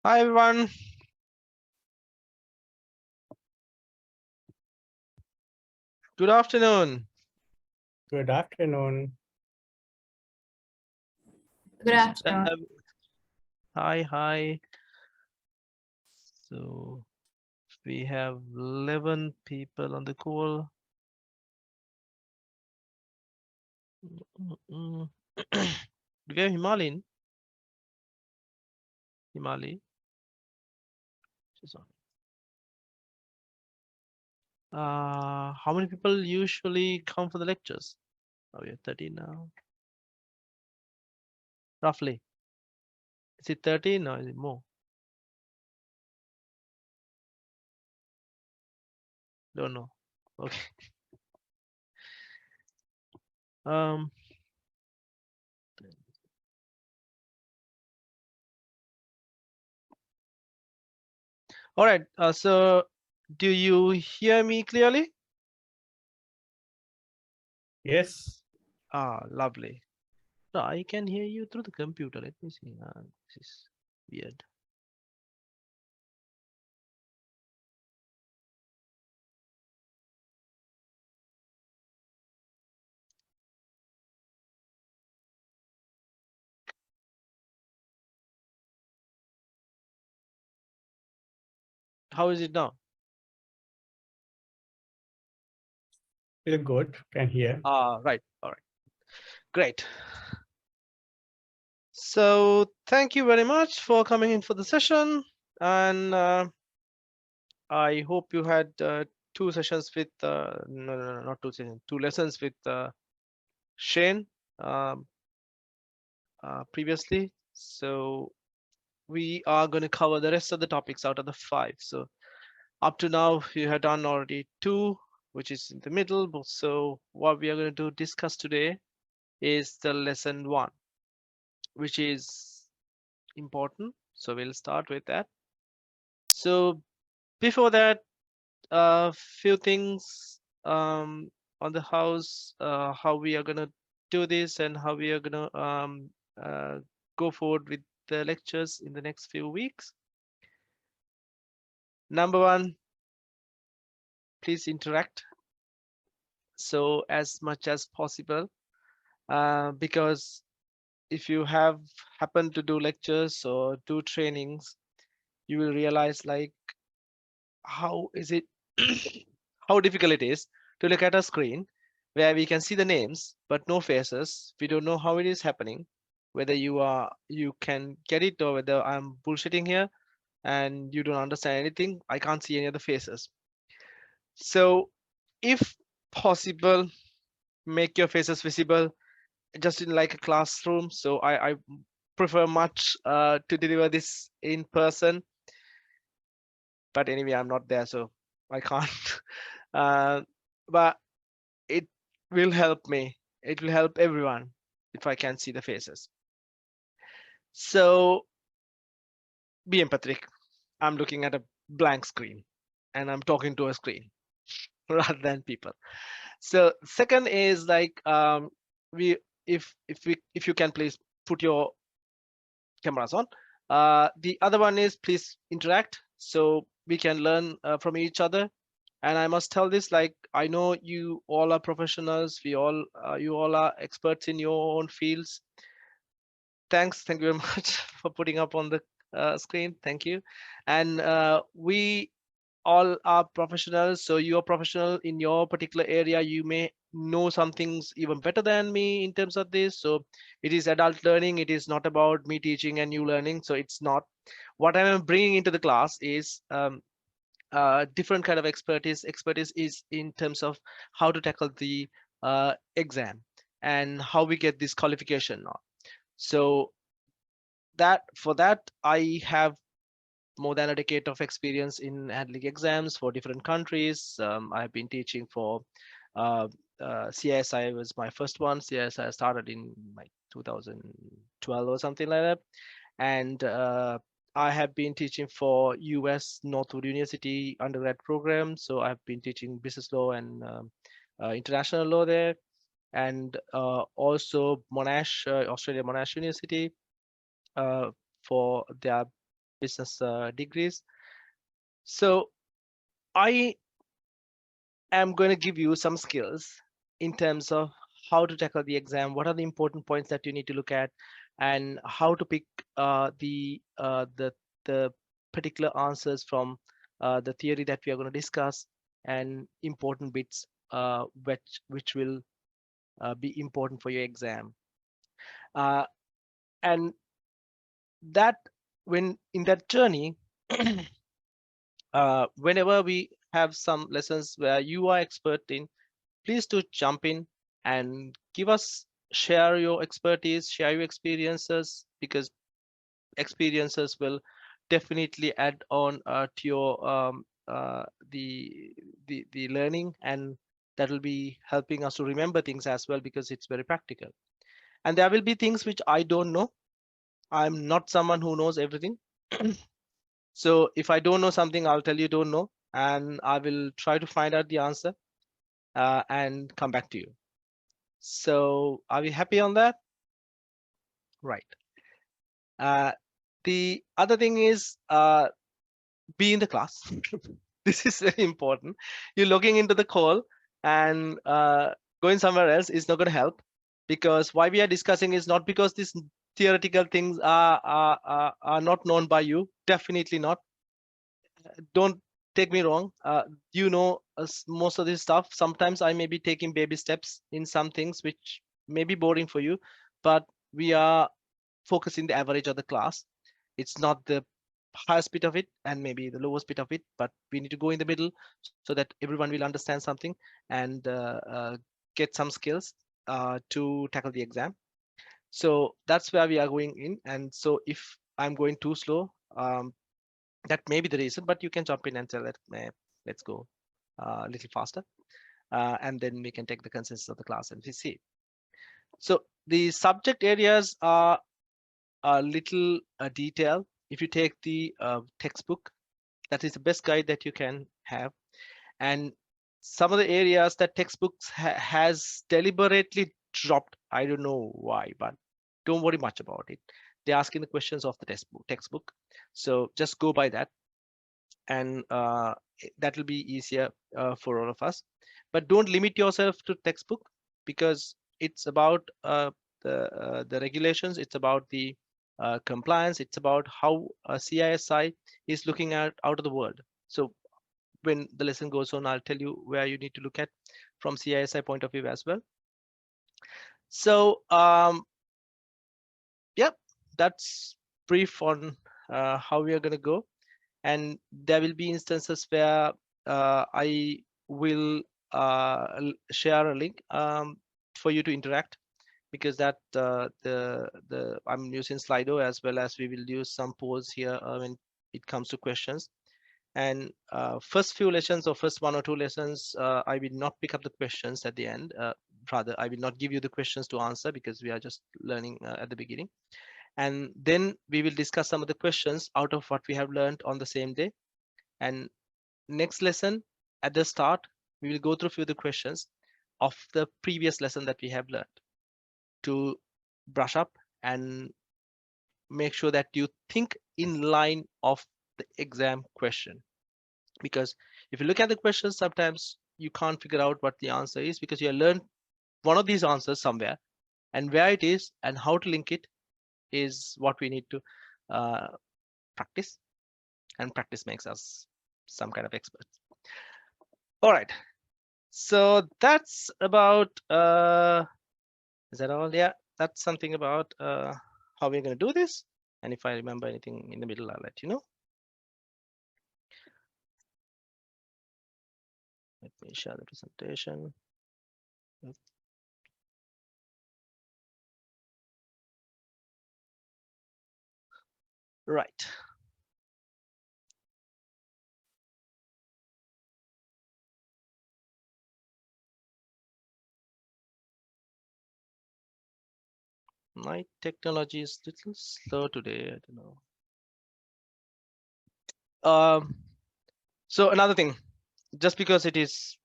Hi everyone. Good afternoon. Good afternoon. Good afternoon. Hi. So we have 11 people on the call. Do we have Himali. She's on. How many people usually come for the lectures? Oh, we have 13 now. Roughly. Is it 13 or is it more? Don't know. Okay. Um. All right. So do you hear me clearly? Yes, Lovely. No, I can hear you through the computer. Let me see. This is weird. How is it now? feel good. Can hear. Right. All right. Great. So thank you very much for coming in for the session. And I hope you had two sessions with, no, not two sessions, two lessons with Shane um, previously. So we are going to cover the rest of the topics out of the 5. So up to now, you have done already 2, which is in the middle. So what we are going to discuss today is the lesson 1, which is important. So we'll start with that. So before that, a few things on the house, how we are gonna do this and how we are gonna uh, go forward with the lectures in the next few weeks. Number 1, please interact. So as much as possible, because if you have happened to do lectures or do trainings, you will realize like how is it how difficult it is to look at a screen where we can see the names but no faces. We don't know how it is happening, whether you can get it or whether I'm bullshitting here and you don't understand anything. I can't see any of the faces. So if possible, make your faces visible just in like a classroom. So I prefer much to deliver this in person, but anyway, I'm not there, so I can't. uh, but it will help me. It will help everyone if I can see the faces. So be empathetic. I'm looking at a blank screen and I'm talking to a screen rather than people. So second is like we if you can please put your cameras on. The other one is please interact so we can learn from each other. And I must tell this, like, I know you all are professionals. You all are experts in your own fields. Thank you very much for putting up on the screen. Thank you. And we all are professionals. So you're professional in your particular area. You may know some things even better than me in terms of this. So it is adult learning. It is not about me teaching and you learning. So it's not. What I'm bringing into the class is different kind of expertise. Expertise is in terms of how to tackle the exam and how we get this qualification now. So for that, I have more than a decade of experience in handling exams for different countries. I've been teaching for uh, CISI was my first one. CISI started in like 2012 or something like that. And I have been teaching for US Northwood University undergrad program. So I've been teaching business law and international law there. And also Monash, Australia Monash University, uh, for their business degrees. So I am going to give you some skills in terms of how to tackle the exam, what are the important points that you need to look at, and how to pick the particular answers from the theory that we are going to discuss, and important bits which will be important for your exam. Uh, and that when in that journey, whenever we have some lessons where you are expert in, please do jump in and give us, share your expertise, share your experiences, because experiences will definitely add on to your the learning, and that will be helping us to remember things as well, because it's very practical. And there will be things which I don't know. I'm not someone who knows everything. So if I don't know something, I'll tell you don't know, and I will try to find out the answer and come back to you. So are we happy on that? Right. Uh, the other thing is be in the class. This is very important. You're logging into the call and going somewhere else is not going to help, because why we are discussing is not because these theoretical things are not known by you. Definitely not. Don't take me wrong. Most of this stuff. Sometimes I may be taking baby steps in some things which may be boring for you, but we are focusing the average of the class. It's not the highest bit of it and maybe the lowest bit of it, but we need to go in the middle so that everyone will understand something and get some skills to tackle the exam. So that's where we are going in. And so if I'm going too slow, that may be the reason, but you can jump in and tell that, let's go a little faster. And then we can take the consensus of the class and we see. So the subject areas are a little detail. If you take the textbook, that is the best guide that you can have. And some of the areas that textbooks has deliberately dropped, I don't know why, but don't worry much about it. They're asking the questions of the textbook. So just go by that, and that will be easier for all of us. But don't limit yourself to textbook, because it's about the regulations, it's about the compliance, it's about how CISI is looking at out of the world. So when the lesson goes on, I'll tell you where you need to look at from CISI point of view as well. So yep, that's brief on how we are going to go. And there will be instances where I will share a link for you to interact, because that the I'm using Slido, as well as we will use some polls here when it comes to questions. And first few lessons, or first 1 or 2 lessons, I will not pick up the questions at the end. Rather, I will not give you the questions to answer, because we are just learning at the beginning. And then we will discuss some of the questions out of what we have learned on the same day. And next lesson, at the start, we will go through a few of the questions of the previous lesson that we have learned, to brush up and make sure that you think in line of the exam question. Because if you look at the questions, sometimes you can't figure out what the answer is, because you learned one of these answers somewhere, and where it is and how to link it is what we need to uh, practice, and practice makes us some kind of experts. All right, so that's about is that all? Yeah, that's something about how we're going to do this. And if I remember anything in the middle, I'll let you know. Let me share the presentation. Right. My technology is a little slow today. I don't know. So another thing, just because it is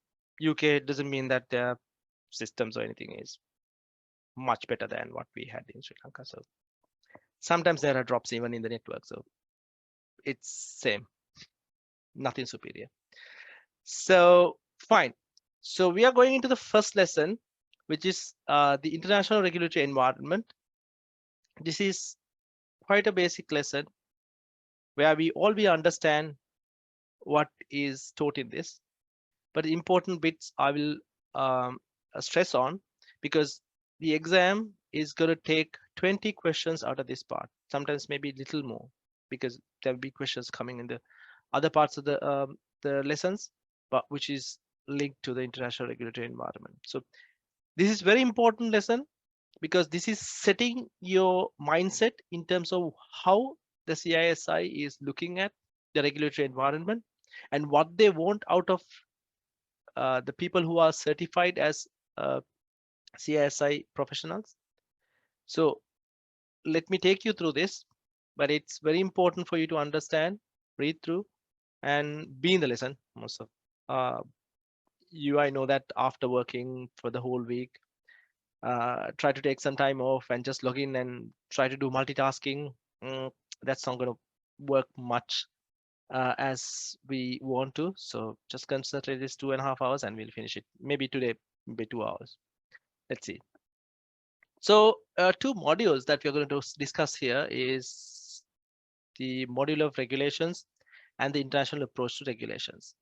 UK doesn't mean that their systems or anything is much better than what we had in Sri Lanka. So sometimes there are drops even in the network. So it's same, nothing superior. So fine. So we are going into the first lesson, which is the international regulatory environment. This is quite a basic lesson where we understand what is taught in this, but the important bits I will stress on, because the exam is going to take 20 questions out of this part, sometimes maybe a little more, because there will be questions coming in the other parts of the lessons, but which is linked to the international regulatory environment. So this is very important lesson, because this is setting your mindset in terms of how the CISI is looking at the regulatory environment and what they want out of the people who are certified as uh, CISI professionals. So let me take you through this, but it's very important for you to understand, read through, and be in the lesson. Most of uh, you, I know that after working for the whole week, try to take some time off and just log in and try to do multitasking. Mm, that's not going to work much as we want to. So just concentrate this 2.5 hours and we'll finish it. Maybe today, maybe 2 hours. Let's see. So two modules that we're going to discuss here is the module of regulations and the international approach to regulations.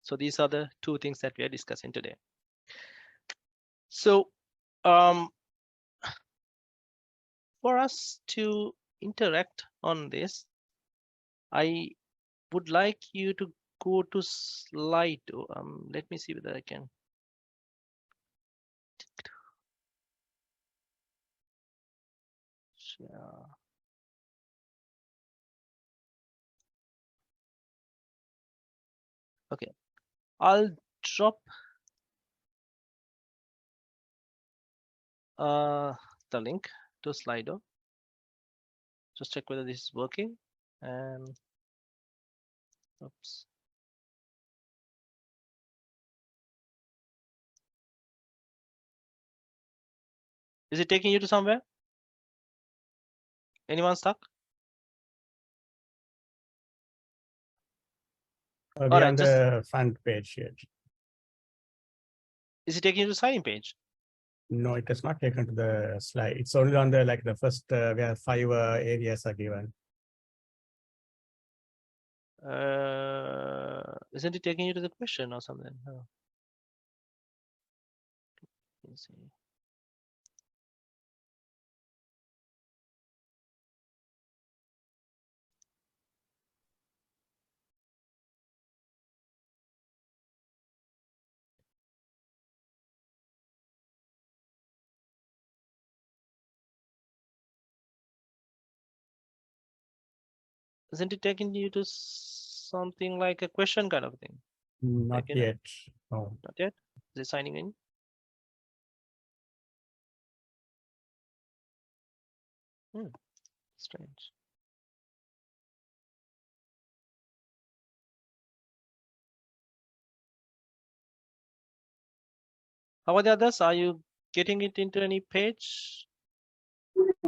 So these are the two things that we are discussing today. So for us to interact on this, I would like you to go to slide. Let me see whether I can. Share. Okay, I'll drop the link to Slido. Just check whether this is working. And oops. Is it taking you to somewhere? Anyone stuck? We All are right, on just the front page here. is it taking you to sign page? No, it is not taken to the slide. It's only on the like the first where 5 areas are given. Isn't it taking you to the question or something? Oh, let me see. Isn't it taking you to something like a question kind of thing? Not Like, you know, yet. No. not yet. Is it signing in? Hmm, strange. How about the others? Are you getting it into any page?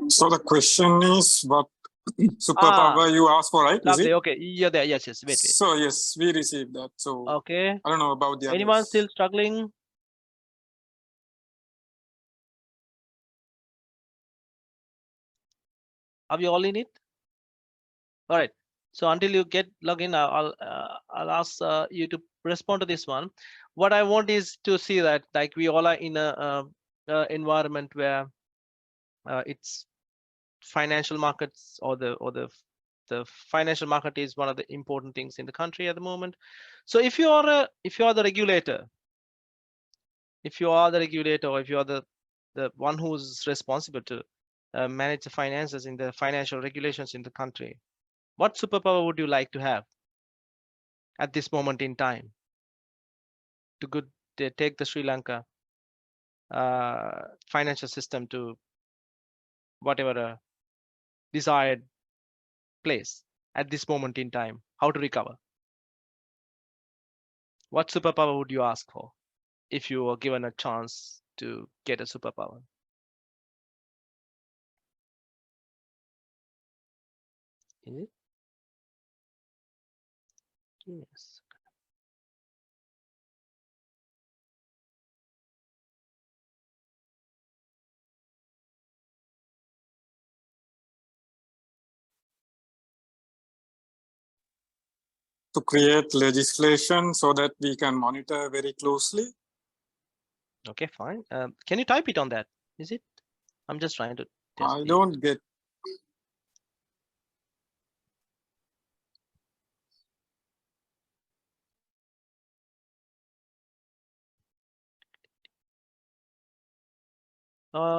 So the question is what Ah, superpower you asked for, right? Is lovely. it? Okay, you're there. Yes, yes. Wait, wait. So yes, we received that. So Okay. I don't know about the Anyone others. still struggling? Are we all in it? All right. So until you get login, I'll ask you to respond to this one. What I want is to see that like we all are in a environment where it's financial markets, or the financial market is one of the important things in the country at the moment. So if you are the regulator, if you are the regulator, or if you are the one who's responsible to manage the finances in the financial regulations in the country, what superpower would you like to have at this moment in time to take the Sri Lanka financial system to whatever desired place at this moment in time? How to recover? What superpower would you ask for if you were given a chance to get a superpower? Is it? Yes. To create legislation so that we can monitor very closely. Okay, fine. Can you type it on that? Is it? I'm just trying to test. I don't get.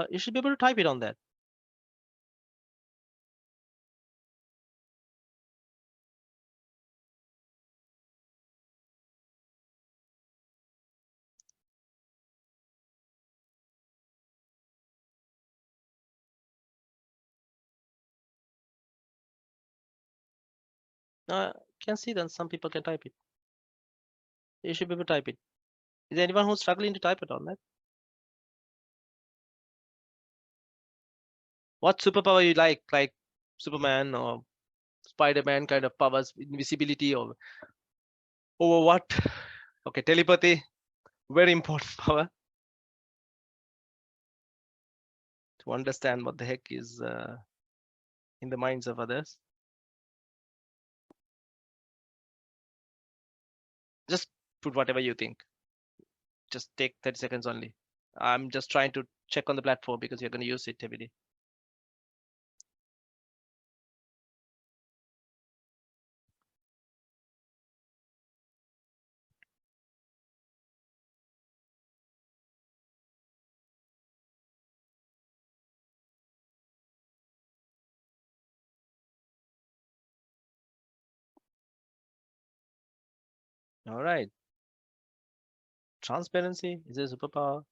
You should be able to type it on that. Can see that some people can type it. You should be able to type it. Is there anyone who's struggling to type it on that? What superpower you like Superman or Spider-Man kind of powers, invisibility or over what? Okay, telepathy, very important power to understand what the heck is in the minds of others. Just put whatever you think. Just take 30 seconds only. I'm just trying to check on the platform because you're going to use it heavily. All right. Transparency is a superpower,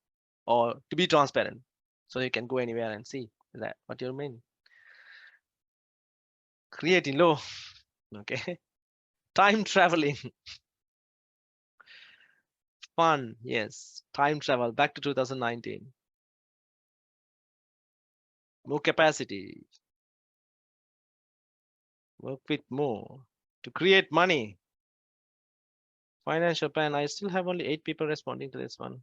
or to be transparent, so you can go anywhere and see. Is that what you mean? Creating law. Okay. Time traveling. Fun. Yes. Time travel back to 2019. More capacity. Work with more. To create money. Financial plan. I still have only 8 people responding to this one.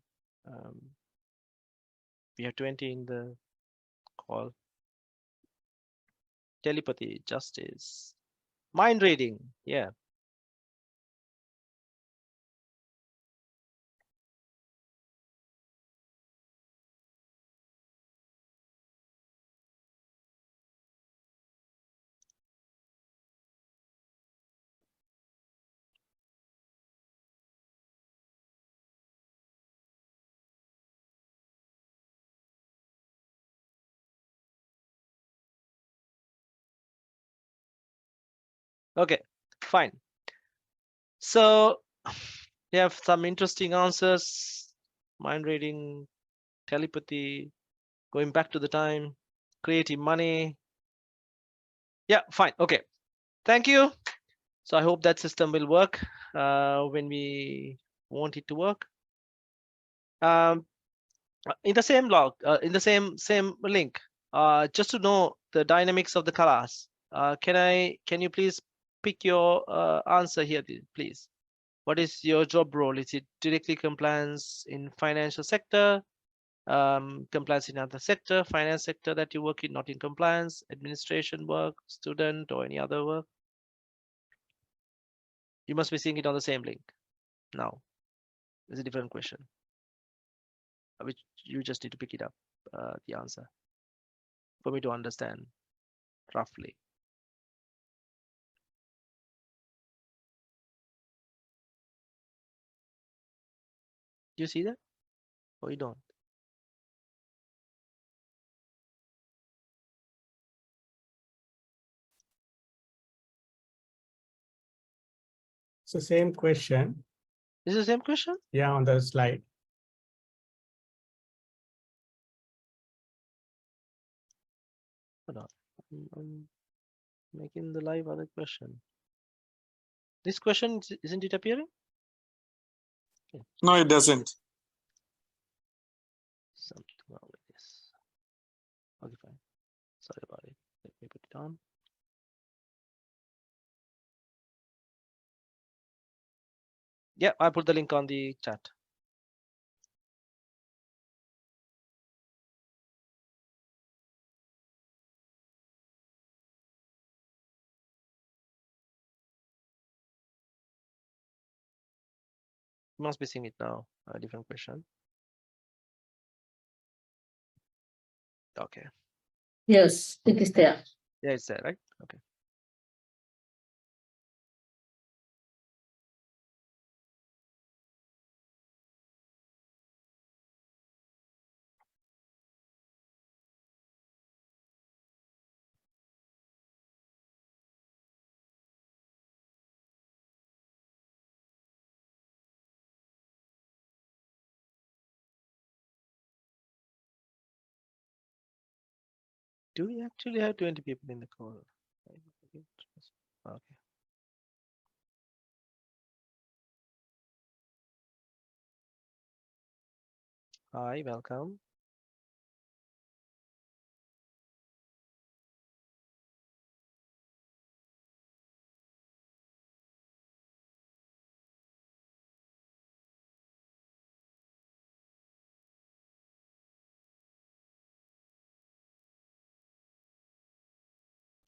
We have 20 in the call. Telepathy. Justice. Mind reading. Yeah. Okay. Fine. So we have some interesting answers. Mind reading, telepathy, going back to the time, creating money. Yeah, fine. Okay. Thank you. So I hope that system will work when we want it to work. In the same log, in the same link, just to know the dynamics of the class, can you please pick your answer here, please? What is your job role? Is it directly compliance in financial sector, compliance in other sector, finance sector that you work in, not in compliance, administration work, student, or any other work? You must be seeing it on the same link. Now, it's a different question, which you just need to pick it up, the answer, for me to understand roughly. Do you see that? Or you don't? It's the same question. Is it the same question? Yeah, on the slide. Hold on. I'm making the live other question. This question, isn't it appearing? Okay. No, it doesn't. Something wrong with this. Okay, fine. Sorry about it. Let me put it on. Yeah, I put the link on the chat. You must be seeing it now. A different question. Okay. Yes, it is there. Yeah, it's there, right? Okay. Do we actually have 20 people in the call? Okay. Hi, welcome.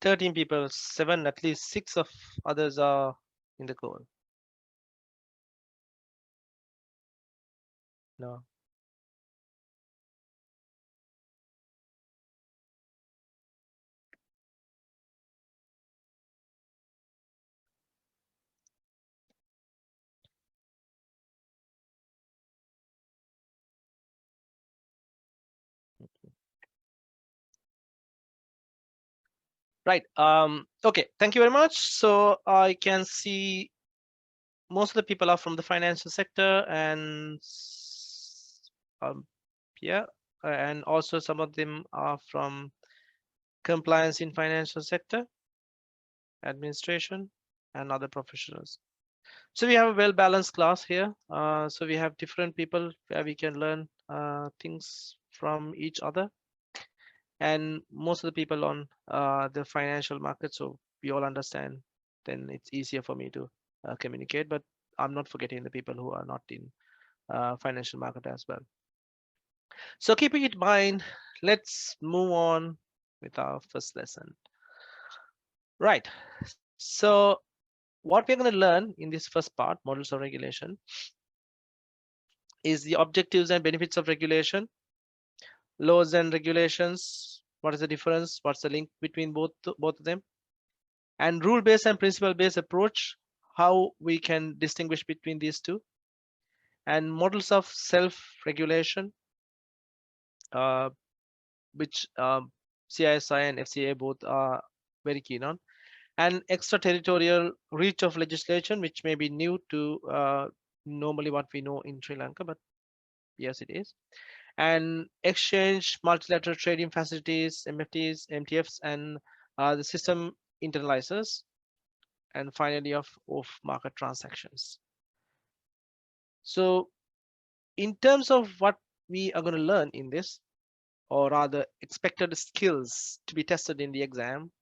Thirteen people, seven, at least six of others are in the call. No. Right. Okay. Thank you very much. So I can see most of the people are from the financial sector, and um, yeah, and also some of them are from compliance in financial sector, administration, and other professionals. So we have a well-balanced class here. So we have different people where we can learn things from each other, and most of the people on the financial market. So we all understand. Then it's easier for me to communicate. But I'm not forgetting the people who are not in financial market as well. So keeping it in mind, let's move on with our first lesson. Right. So what we're going to learn in this first part, models of regulation, is the objectives and benefits of regulation, laws and regulations. What is the difference? What's the link between both of them? And rule-based and principle-based approach, how we can distinguish between these two, and models of self-regulation, uh, which CISI and FCA both are very keen on, and extraterritorial reach of legislation, which may be new to normally what we know in Sri Lanka, but yes, it is. And exchange, multilateral trading facilities, MFTs, MTFs, and the system internalizers, and finally of market transactions. So in terms of what we are going to learn in this, or rather expected skills to be tested in the exam,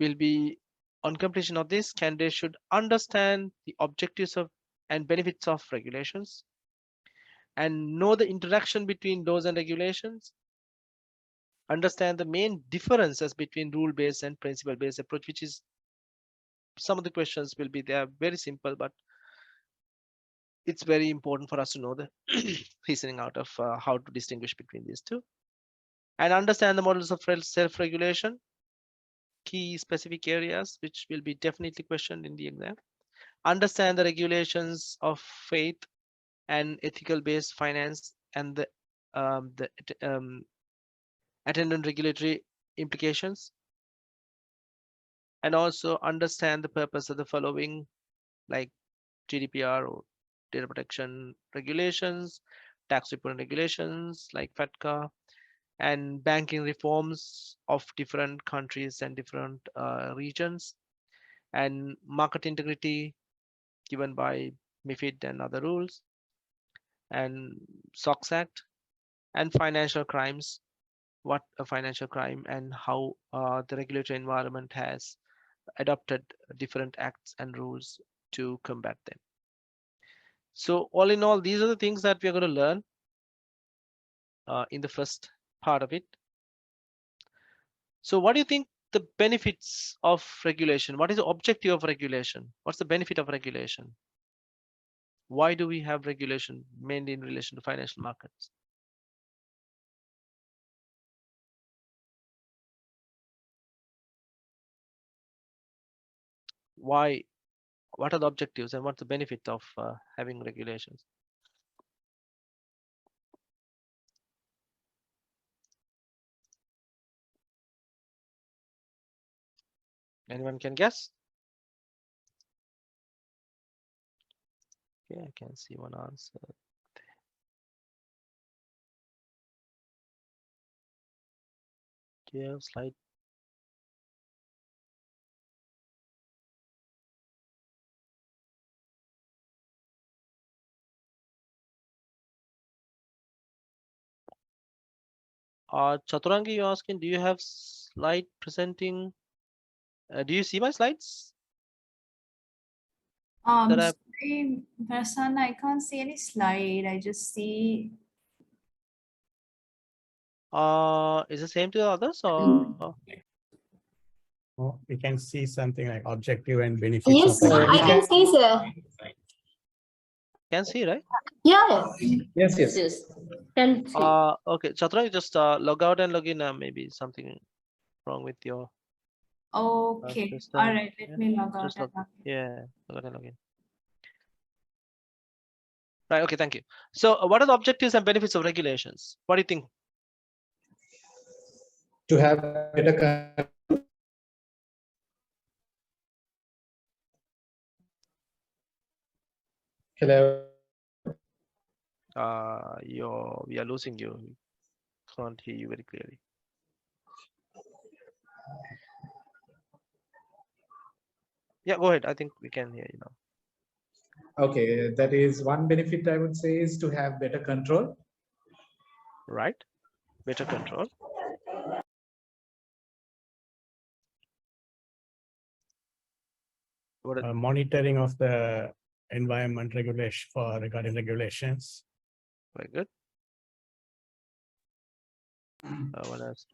will be on completion of this, candidates should understand the objectives of and benefits of regulations, and know the interaction between laws and regulations, understand the main differences between rule-based and principle-based approach, which is some of the questions will be there very simple, but it's very important for us to know the reasoning out of how to distinguish between these two, and understand the models of self-regulation, key specific areas which will be definitely questioned in the exam, understand the regulations of faith and ethical based finance, and the um, attendant regulatory implications, and also understand the purpose of the following, like GDPR or data protection regulations, tax reporting regulations like FATCA, and banking reforms of different countries and different regions, and market integrity given by MiFID and other rules, and SOX Act, and financial crimes, what a financial crime, and how the regulatory environment has adopted different acts and rules to combat them. So all in all, these are the things that we are going to learn in the first part of it. So what do you think the benefits of regulation? What is the objective of regulation? What's the benefit of regulation? Why do we have regulation mainly in relation to financial markets? Why? What are the objectives and what's the benefit of having regulations? Anyone can guess? Okay, I can see one answer. Okay, slide. Chaturangi, you asking, do you have slide presenting? Do you see my slides? That I've Sorry, Prasanna, I can't see any slide. I just see. is the same to the others or Oh, we can see something like objective and benefits Yes, of I can see, sir. can see, right? Yeah. Yes, yes. Yes. Can see. Okay, Chaturangi, just log out and log in. Maybe something wrong with your Okay, system. all right, Yeah, let me log out. just and log, log in. yeah, log out and log in. Right, okay, thank you. So what are the objectives and benefits of regulations? What do you think? To have better hello. We are losing you. Can't hear you very clearly. Yeah, go ahead. I think we can hear you now. Okay, that is one benefit I would say is to have better control. Right, better control. What? Monitoring of the environment regulation for regarding regulations. Very good. What else?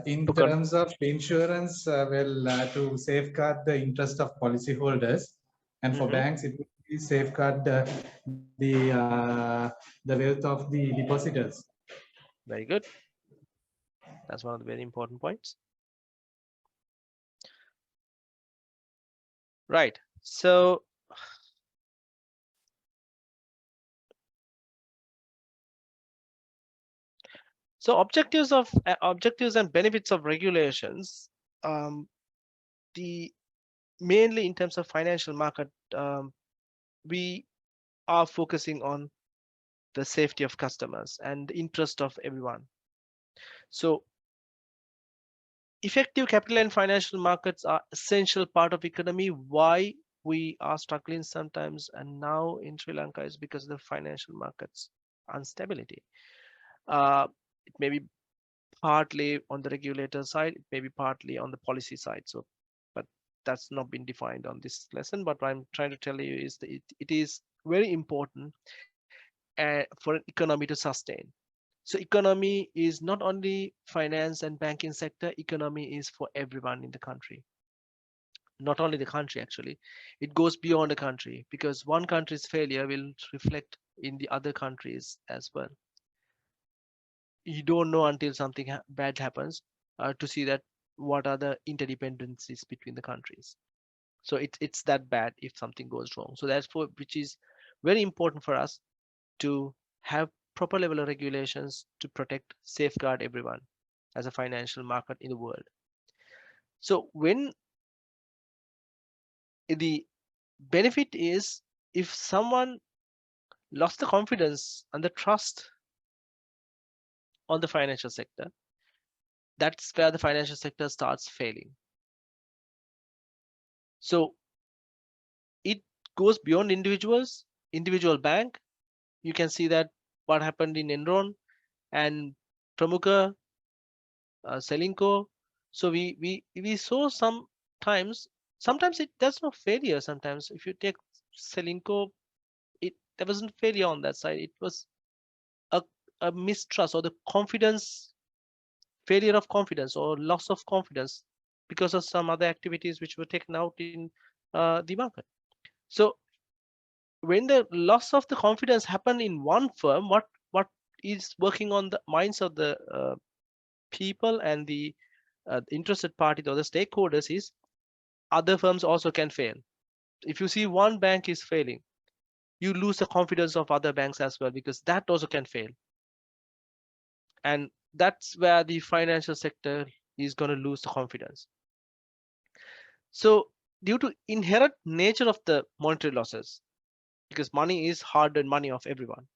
In to con- terms of insurance, to safeguard the interest of policyholders, and for Mhm. banks, it will be safeguard the wealth of the depositors. Very good. That's one of the very important points. Right. So objectives and benefits of regulations. The mainly in terms of financial market, we are focusing on the safety of customers and the interest of everyone. So effective capital and financial markets are essential part of economy. Why we are struggling sometimes and now in Sri Lanka is because of the financial markets instability. It may be partly on the regulator side, it may be partly on the policy side. So, but that's not been defined on this lesson. But what I'm trying to tell you is that it is very important for an economy to sustain. So economy is not only finance and banking sector, economy is for everyone in the country. Not only the country, actually, it goes beyond the country because one country's failure will reflect in the other countries as well. You don't know until something bad happens to see that what are the interdependencies between the countries. So it's that bad if something goes wrong. So that's for which is very important for us to have proper level of regulations to protect, safeguard everyone as a financial market in the world. So when the benefit is if someone lost the confidence and the trust on the financial sector, that's where the financial sector starts failing. So it goes beyond individual bank. You can see that what happened in Enron and Pramuka, Selinco. So we saw sometimes it does not failure. Sometimes if you take Selinco, it there wasn't failure on that side. It was a mistrust or the confidence, failure of confidence or loss of confidence because of some other activities which were taken out in the market. So when the loss of the confidence happened in one firm, what is working on the minds of the people and the interested parties or the stakeholders is other firms also can fail. If you see one bank is failing, you lose the confidence of other banks as well, because that also can fail. And that's where the financial sector is going to lose the confidence. So due to inherent nature of the monetary losses, because money is hard-earned money of everyone,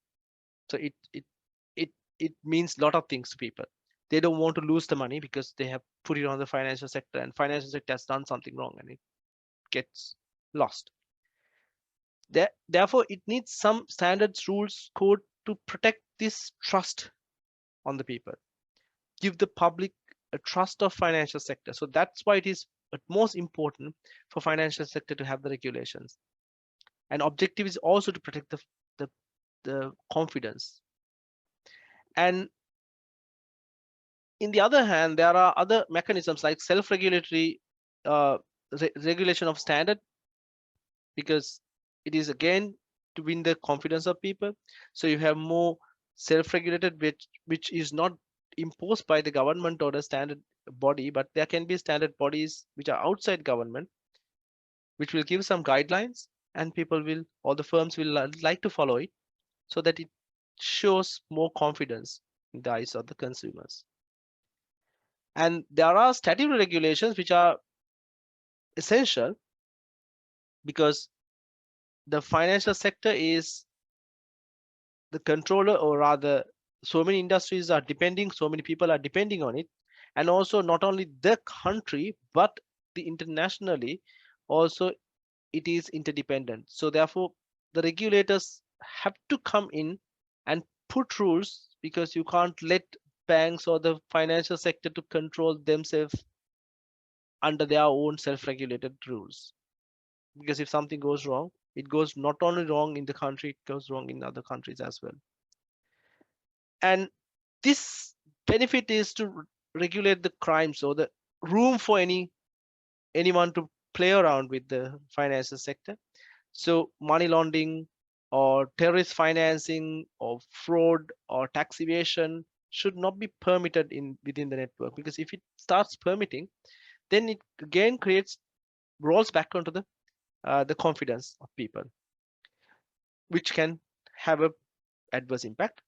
so it means a lot of things to people. They don't want to lose the money because they have put it on the financial sector, and financial sector has done something wrong and it gets lost. Therefore, it needs some standards, rules, code to protect this trust on the people, give the public a trust of financial sector. So that's why it is most important for financial sector to have the regulations. And objective is also to protect the confidence. And in the other hand, there are other mechanisms like self-regulatory regulation of standard, because it is again to win the confidence of people. So you have more self-regulated, which is not imposed by the government or the standard body, but there can be standard bodies which are outside government, which will give some guidelines, and people will, or the firms will like to follow it, so that it shows more confidence in the eyes of the consumers. And there are statutory regulations which are essential, because the financial sector is the controller, or rather so many industries are depending, so many people are depending on it. And also not only the country, but the internationally also it is interdependent. So therefore the regulators have to come in and put rules, because you can't let banks or the financial sector to control themselves under their own self-regulated rules. Because if something goes wrong, it goes not only wrong in the country, it goes wrong in other countries as well. And this benefit is to regulate the crimes, or the room for anyone to play around with the financial sector. So money laundering or terrorist financing or fraud or tax evasion should not be permitted within the network, because if it starts permitting, then it again rolls back onto the confidence of people, which can have a adverse impact.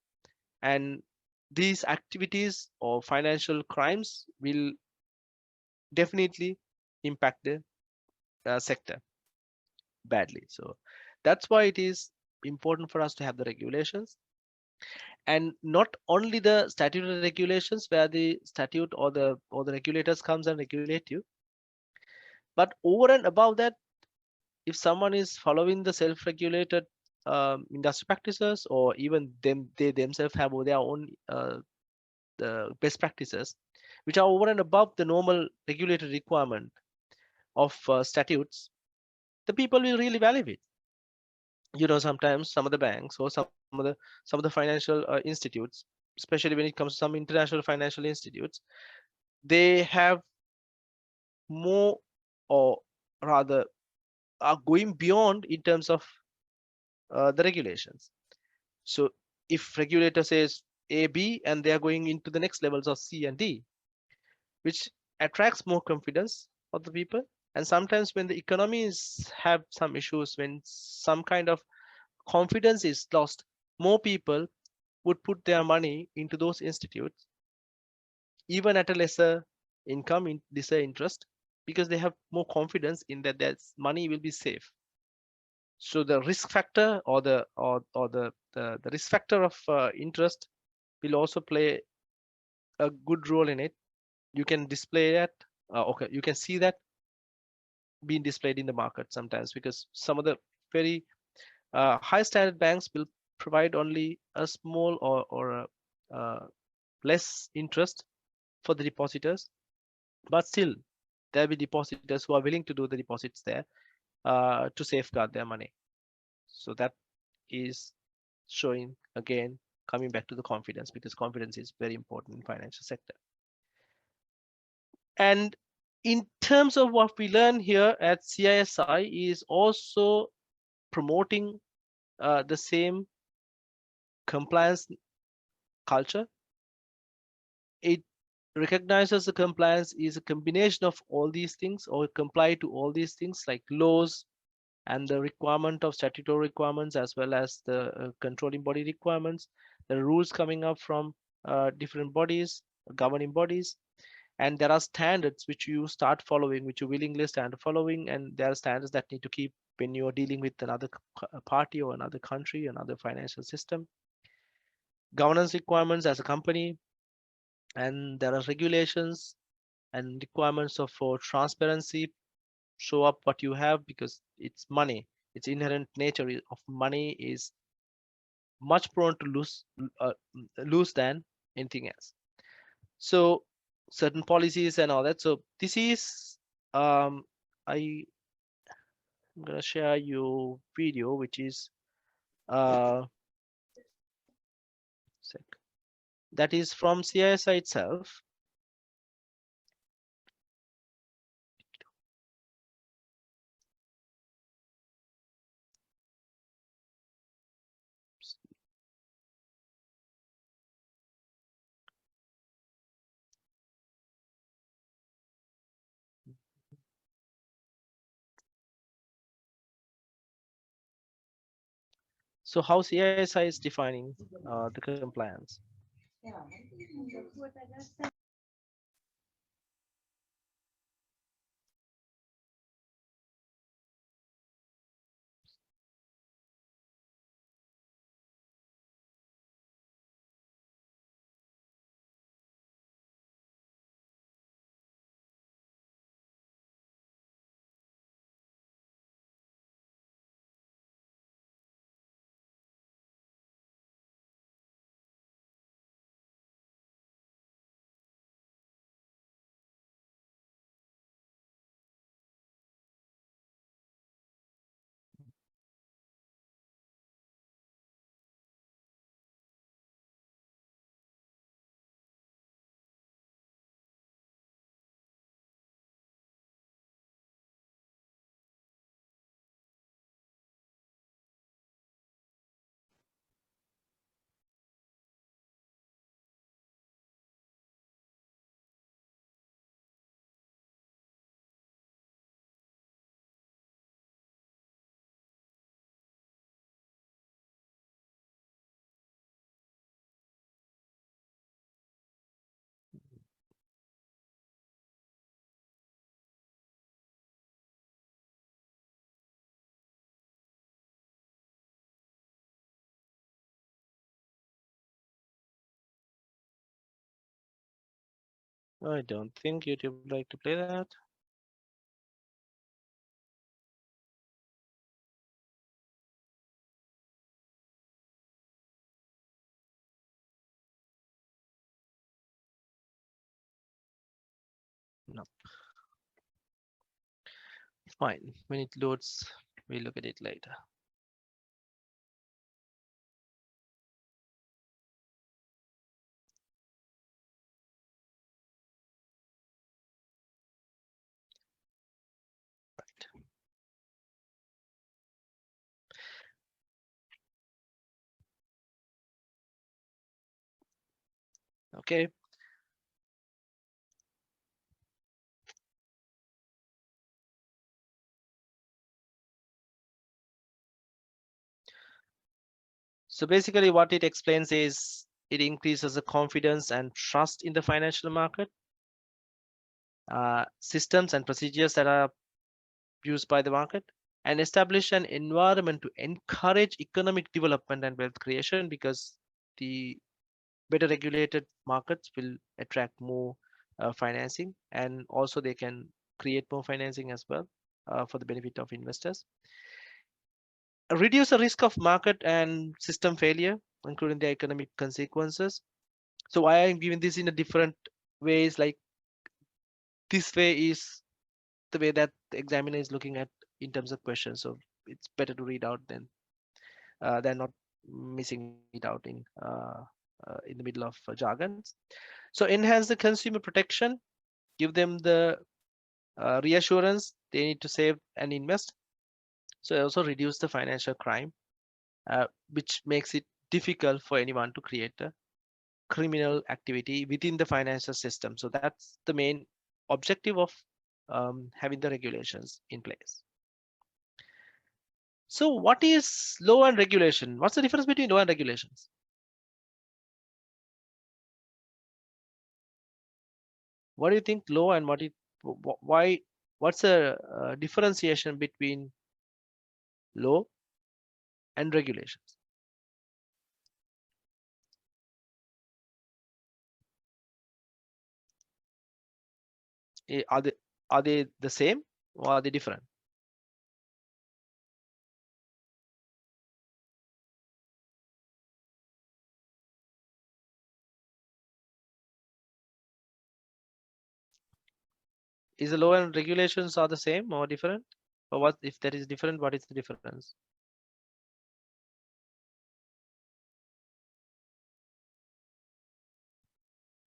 And these activities or financial crimes will definitely impact the sector badly. So that's why it is important for us to have the regulations, and not only the statutory regulations where the statute or the regulators comes and regulate you, but over and above that, if someone is following the self-regulated industry practices, or even they themselves have their own the best practices which are over and above the normal regulatory requirement of statutes, the people will really value it. Sometimes some of the banks or some of the financial institutes, especially when it comes to some international financial institutes, they have more, or rather are going beyond in terms of the regulations. So if regulator says A, B, and they are going into the next levels of C and D, which attracts more confidence of the people. And sometimes when the economies have some issues, when some kind of confidence is lost, more people would put their money into those institutes, even at a lesser income, in lesser interest, because they have more confidence in that their money will be safe. So the risk factor, or the risk factor of interest will also play a good role in it. You can display that. Okay, you can see that being displayed in the market sometimes, because some of the very high standard banks will provide only a small or a less interest for the depositors, but still there'll be depositors who are willing to do the deposits there to safeguard their money. So that is showing again, coming back to the confidence, because confidence is very important in financial sector. And in terms of what we learn here at CISI is also promoting the same compliance culture. It recognizes the compliance is a combination of all these things, or comply to all these things like laws and the requirement of statutory requirements, as well as the controlling body requirements, the rules coming up from different bodies, governing bodies, and there are standards which you start following, which you willingly stand following, and there are standards that need to keep when you are dealing with another party or another country, another financial system. Governance requirements as a company, and there are regulations and requirements of for transparency. Show up what you have, because it's money. Its inherent nature of money is much prone to lose than anything else. So certain policies and all that. So this is I'm gonna share you video, which is sec. That is from CISI itself. So how CISI is defining the compliance. I don't think YouTube would like to play that. No. Fine. When it loads, we'll look at it later. Right. Okay. So basically what it explains is it increases the confidence and trust in the financial market, systems and procedures that are used by the market, and establish an environment to encourage economic development and wealth creation, because the better regulated markets will attract more financing, and also they can create more financing as well for the benefit of investors. Reduce the risk of market and system failure, including the economic consequences. So why I'm giving this in a different ways, like this way is the way that the examiner is looking at in terms of questions. So it's better to read out than They're not missing it out in the middle of jargons. So enhance the consumer protection, give them the reassurance they need to save and invest. So also reduce the financial crime, which makes it difficult for anyone to create a criminal activity within the financial system. So that's the main objective of having the regulations in place. So what is law and regulation? What's the difference between law and regulations? What do you think law and what's the differentiation between law and regulations? Are they the same or are they different? Is the law and regulations are the same or different? Or what if there is different, what is the difference?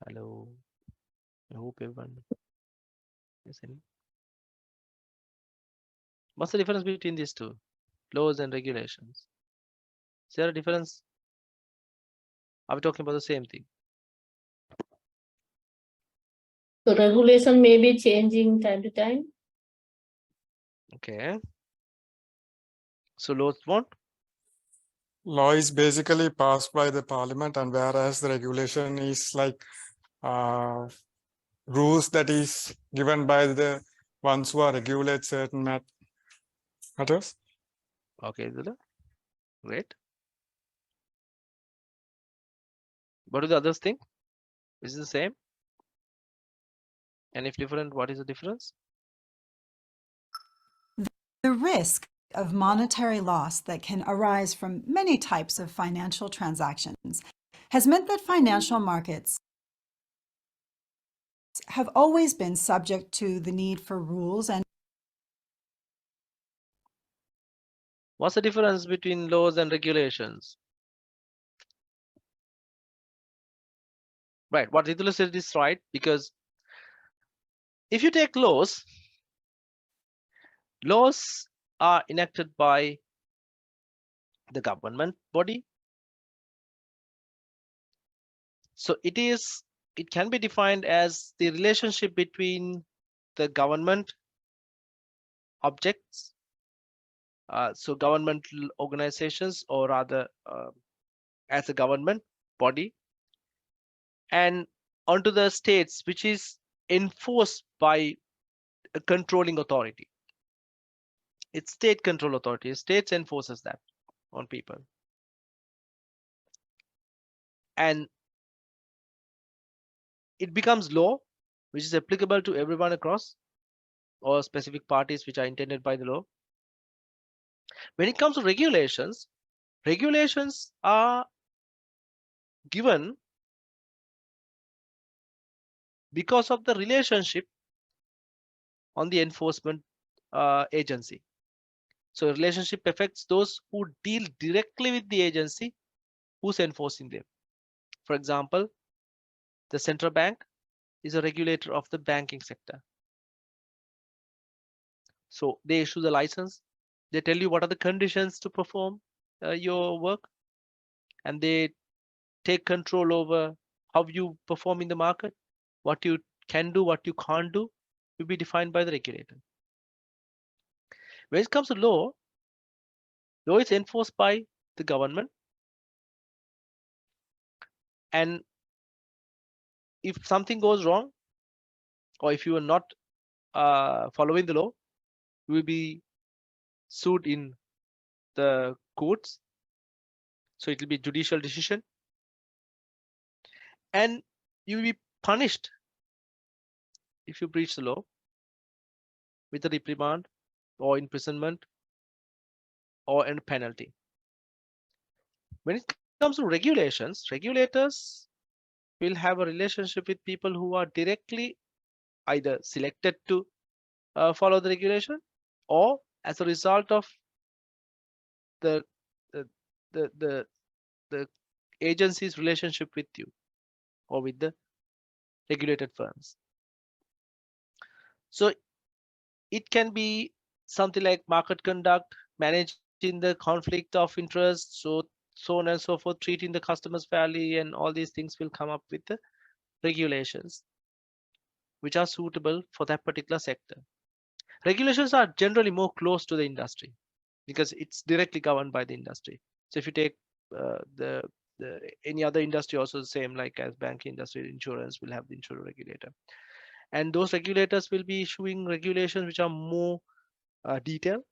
Hello. I hope everyone is in. What's the difference between these two? Laws and regulations. Is there a difference? Are we talking about the same thing? So regulation may be changing time to time. Okay. So laws won't? Law is basically passed by the parliament, and whereas the regulation is like rules that is given by the ones who are regulate certain matters. Okay, Zula. Great. What do the others think? Is it the same? And if different, what is the difference? The risk of monetary loss that can arise from many types of financial transactions has meant that financial markets have always been subject to the need for rules and What's the difference between laws and regulations? Right, what Ridula said is right, because if you take laws are enacted by the government body. So it can be defined as the relationship between the government objects, so governmental organizations, or rather as a government body, and onto the states, which is enforced by a controlling authority. It's state control authority. States enforces that on people. And it becomes law, which is applicable to everyone across, or specific parties which are intended by the law. When it comes to regulations, regulations are given because of the relationship on the enforcement agency. So relationship affects those who deal directly with the agency who's enforcing them. For example, the central bank is a regulator of the banking sector. So they issue the license, they tell you what are the conditions to perform your work, and they take control over how you perform in the market. What you can do, what you can't do will be defined by the regulator. When it comes to law is enforced by the government, and if something goes wrong, or if you are not following the law, you will be sued in the courts. So it will be judicial decision, and you will be punished if you breach the law with a reprimand or imprisonment or a penalty. When it comes to regulations, regulators will have a relationship with people who are directly either selected to follow the regulation, or as a result of the the agency's relationship with you or with the regulated firms. So it can be something like market conduct, managing the conflict of interest, so on and so forth, treating the customers fairly, and all these things will come up with the regulations which are suitable for that particular sector. Regulations are generally more close to the industry because it's directly governed by the industry. So if you take the any other industry, also the same, like as banking industry, insurance will have the insurer regulator, and those regulators will be issuing regulations which are more detailed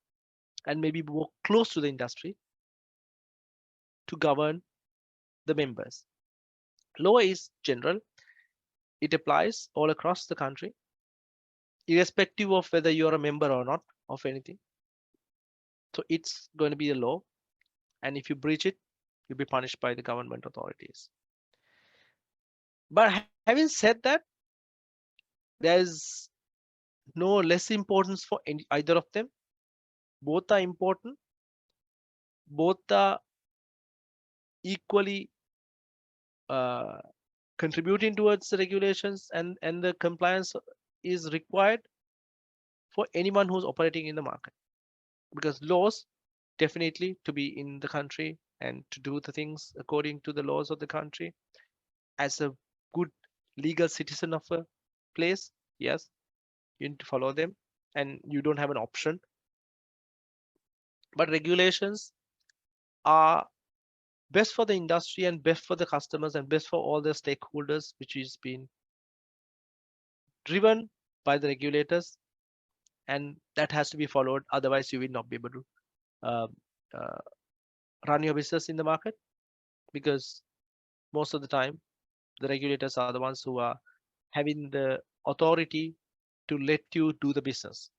and maybe more close to the industry to govern the members. Law is general. It applies all across the country, irrespective of whether you're a member or not of anything. So it's going to be a law, and if you breach it, you'll be punished by the government authorities. But having said that, there's no less importance for either of them. Both are important. Both are equally contributing towards the regulations, and the compliance is required for anyone who's operating in the market, because laws definitely to be in the country and to do the things according to the laws of the country as a good legal citizen of a place. Yes, you need to follow them and you don't have an option. But regulations are best for the industry and best for the customers and best for all the stakeholders, which is being driven by the regulators, and that has to be followed. Otherwise you will not be able to uh, uh, run your business in the market, because most of the time the regulators are the ones who are having the authority to let you do the business,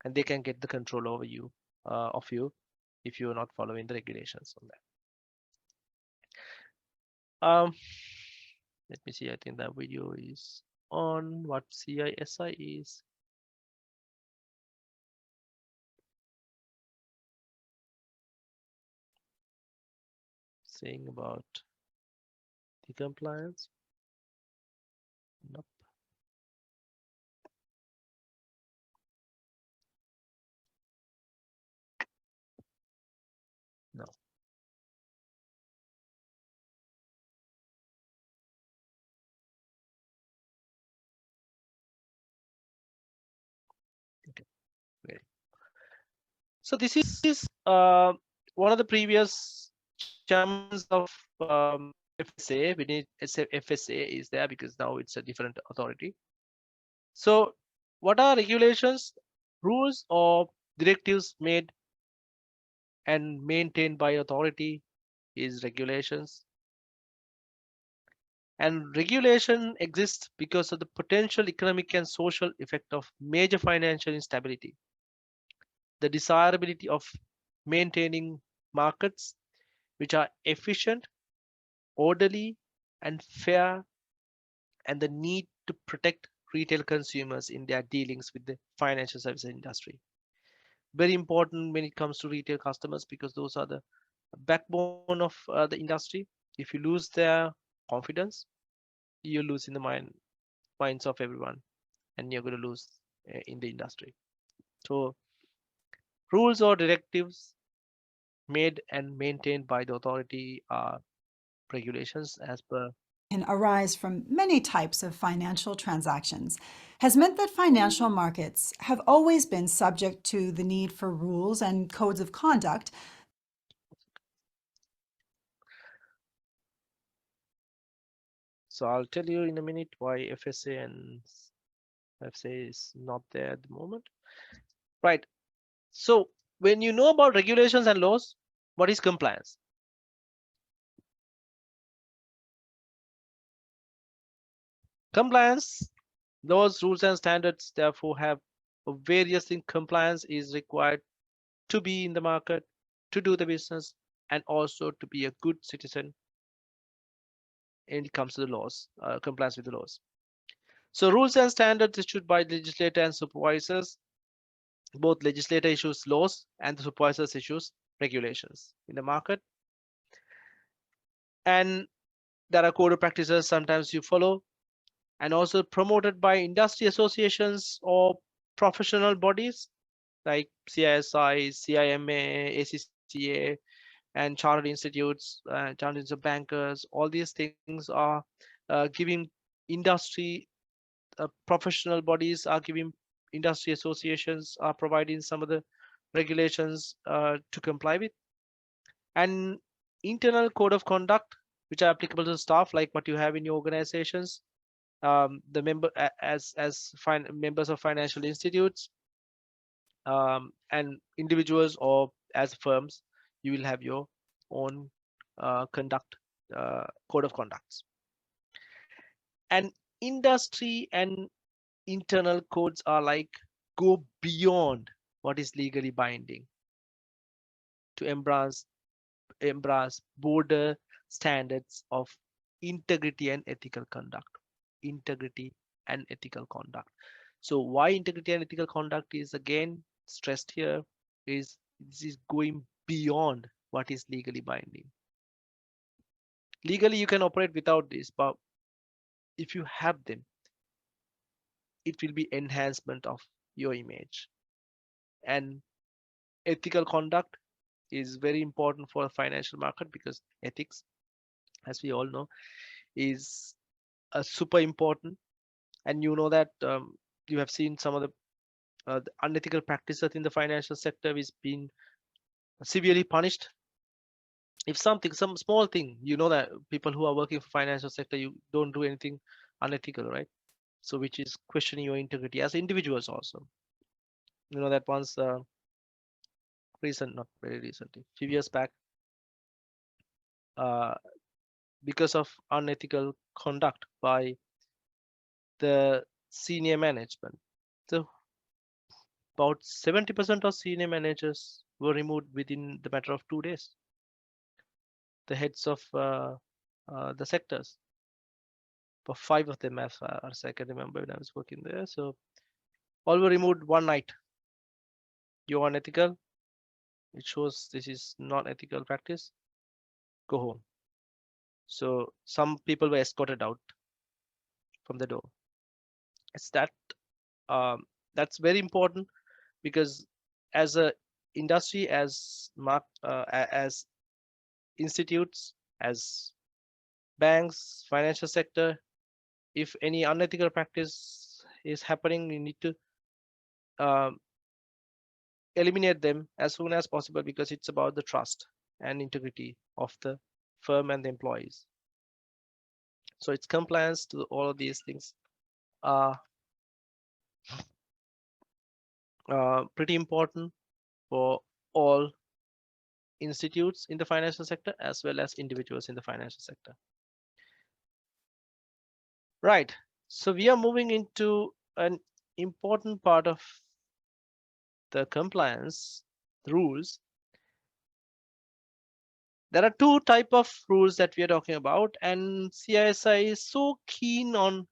and they can get the control over you of you if you are not following the regulations on that. Let me see, I think that video is on what CISI is. Saying about the compliance. Nope. No. Okay. Great. So this is one of the previous chairmans of FSA. We need FSA is there because now it's a different authority. So what are regulations, rules, or directives made and maintained by authority is regulations. And regulation exists because of the potential economic and social effect of major financial instability, the desirability of maintaining markets which are efficient, orderly, and fair, and the need to protect retail consumers in their dealings with the financial services industry. Very important when it comes to retail customers, because those are the backbone of the industry. If you lose their confidence, you're losing the minds of everyone, and you're going to lose in the industry. So rules or directives made and maintained by the authority are regulations as per can arise from many types of financial transactions has meant that financial markets have always been subject to the need for rules and codes of conduct. So I'll tell you in a minute why FSA and FSA is not there at the moment. Right. So when you know about regulations and laws, what is compliance? Compliance, laws, rules, and standards therefore have various things. Compliance is required to be in the market, to do the business, and also to be a good citizen when it comes to the laws, compliance with the laws. So rules and standards issued by legislator and supervisors. Both legislator issues laws and the supervisors issues regulations in the market. And there are code of practices sometimes you follow, and also promoted by industry associations or professional bodies like CISI, CIMA, ACCA, and chartered institutes, chartered of bankers. All these things are giving industry, professional bodies are giving, industry associations are providing some of the regulations to comply with, and internal code of conduct which are applicable to staff, like what you have in your organizations, the member as members of financial institutes, and individuals or as firms, you will have your own conduct, code of conducts. And industry and internal codes are like go beyond what is legally binding to embrace broader standards of integrity and ethical conduct. Integrity and ethical conduct. So why integrity and ethical conduct is again stressed here is this is going beyond what is legally binding. Legally you can operate without this, but if you have them, it will be enhancement of your image. And ethical conduct is very important for a financial market, because ethics, as we all know, is super important. And you know that you have seen some of the unethical practices in the financial sector is being severely punished. If something, some small thing, you know that people who are working for financial sector, you don't do anything unethical, right? So which is questioning your integrity as individuals also. You know that once not very recently, few years back, because of unethical conduct by the senior management, so about 70% of senior managers were removed within the matter of 2 days. The heads of the sectors, for 5 of them, as far as I can remember when I was working there. So all were removed one night. You're unethical. It shows this is not ethical practice. Go home. So some people were escorted out from the door. It's that that's very important, because as a industry, as as institutes, as banks, financial sector, if any unethical practice is happening, you need to eliminate them as soon as possible, because it's about the trust and integrity of the firm and the employees. So it's compliance to all of these things are pretty important for all institutes in the financial sector as well as individuals in the financial sector. Right. So we are moving into an important part of the compliance rules. There are 2 type of rules that we are talking about, and CISI is so keen on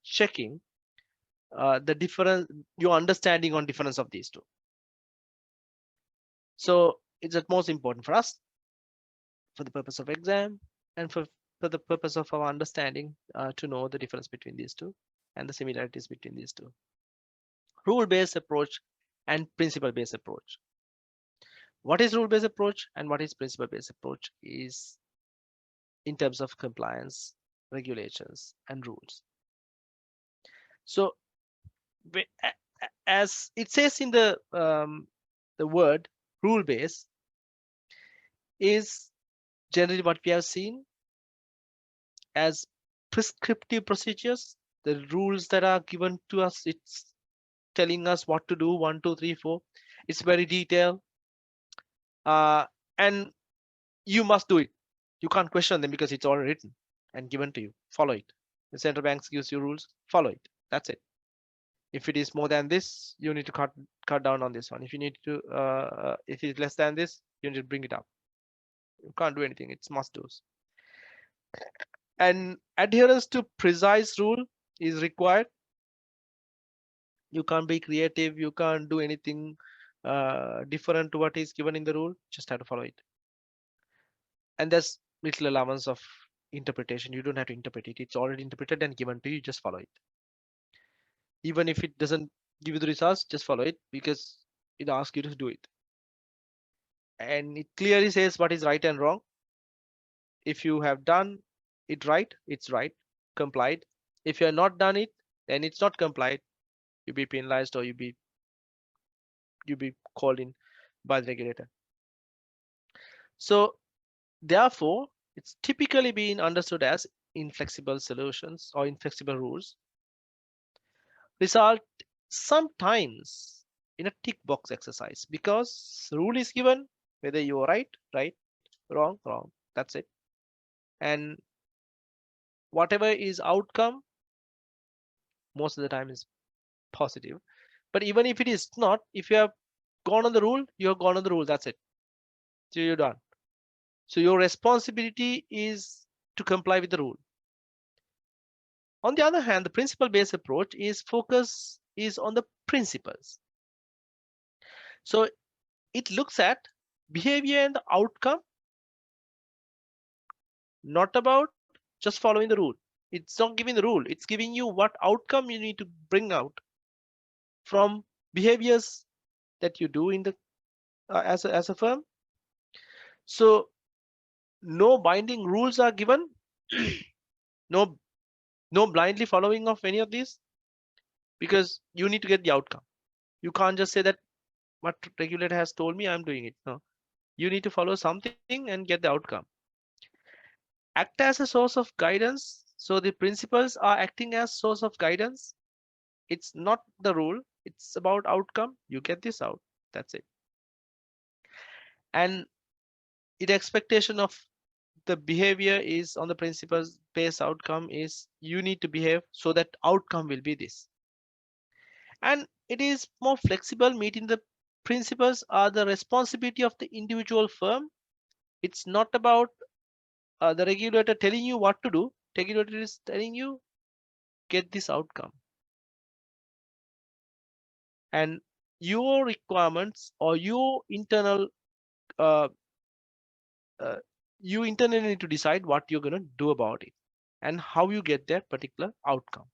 checking the difference, your understanding on difference of these 2. So it's at most important for us, for the purpose of exam, and for the purpose of our understanding, to know the difference between these 2 and the similarities between these 2. Rule-based approach and principle-based approach. What is rule-based approach and what is principle-based approach is in terms of compliance, regulations, and rules. So as it says in the word, rule-based is generally what we have seen as prescriptive procedures, the rules that are given to us. It's telling us what to do, 1, 2, 3, 4. It's very detailed, and you must do it. You can't question them because it's already written and given to you. Follow it. The central banks gives you rules, follow it. That's it. If it is more than this, you need to cut down on this one. If you need to, if it's less than this, you need to bring it up. You can't do anything. It's must do's. And adherence to precise rule is required. You can't be creative. You can't do anything different to what is given in the rule, just have to follow it. And there's little allowance of interpretation. You don't have to interpret it. It's already interpreted and given to you. Just follow it. Even if it doesn't give you the results, just follow it because it asks you to do it. And it clearly says what is right and wrong. If you have done it right, it's right, complied. If you have not done it, then it's not complied. You'll be penalized or you'll be called in by the regulator. So therefore, it's typically been understood as inflexible solutions or inflexible rules result sometimes in a tick box exercise because rule is given, whether you are right, wrong, that's it. And whatever is outcome, most of the time is positive. But even if it is not, if you have gone on the rule, you have gone on the rule, that's it. So you're done. So your responsibility is to comply with the rule. On the other hand, the principle-based approach is focus is on the principles. So it looks at behavior and the outcome, not about just following the rule. It's not giving the rule, it's giving you what outcome you need to bring out from behaviors that you do in the as a firm. So no binding rules are given, no blindly following of any of these, because you need to get the outcome. You can't just say that what regulator has told me, I'm doing it. No, you need to follow something and get the outcome. Act as a source of guidance. So the principles are acting as source of guidance. It's not the rule, it's about outcome. You get this out, that's it. And the expectation of the behavior is on the principles based outcome is you need to behave so that outcome will be this. And it is more flexible, meeting the principles are the responsibility of the individual firm. It's not about the regulator telling you what to do. Regulator is telling you get this outcome. And your requirements or your internal you internally need to decide what you're going to do about it and how you get that particular outcome.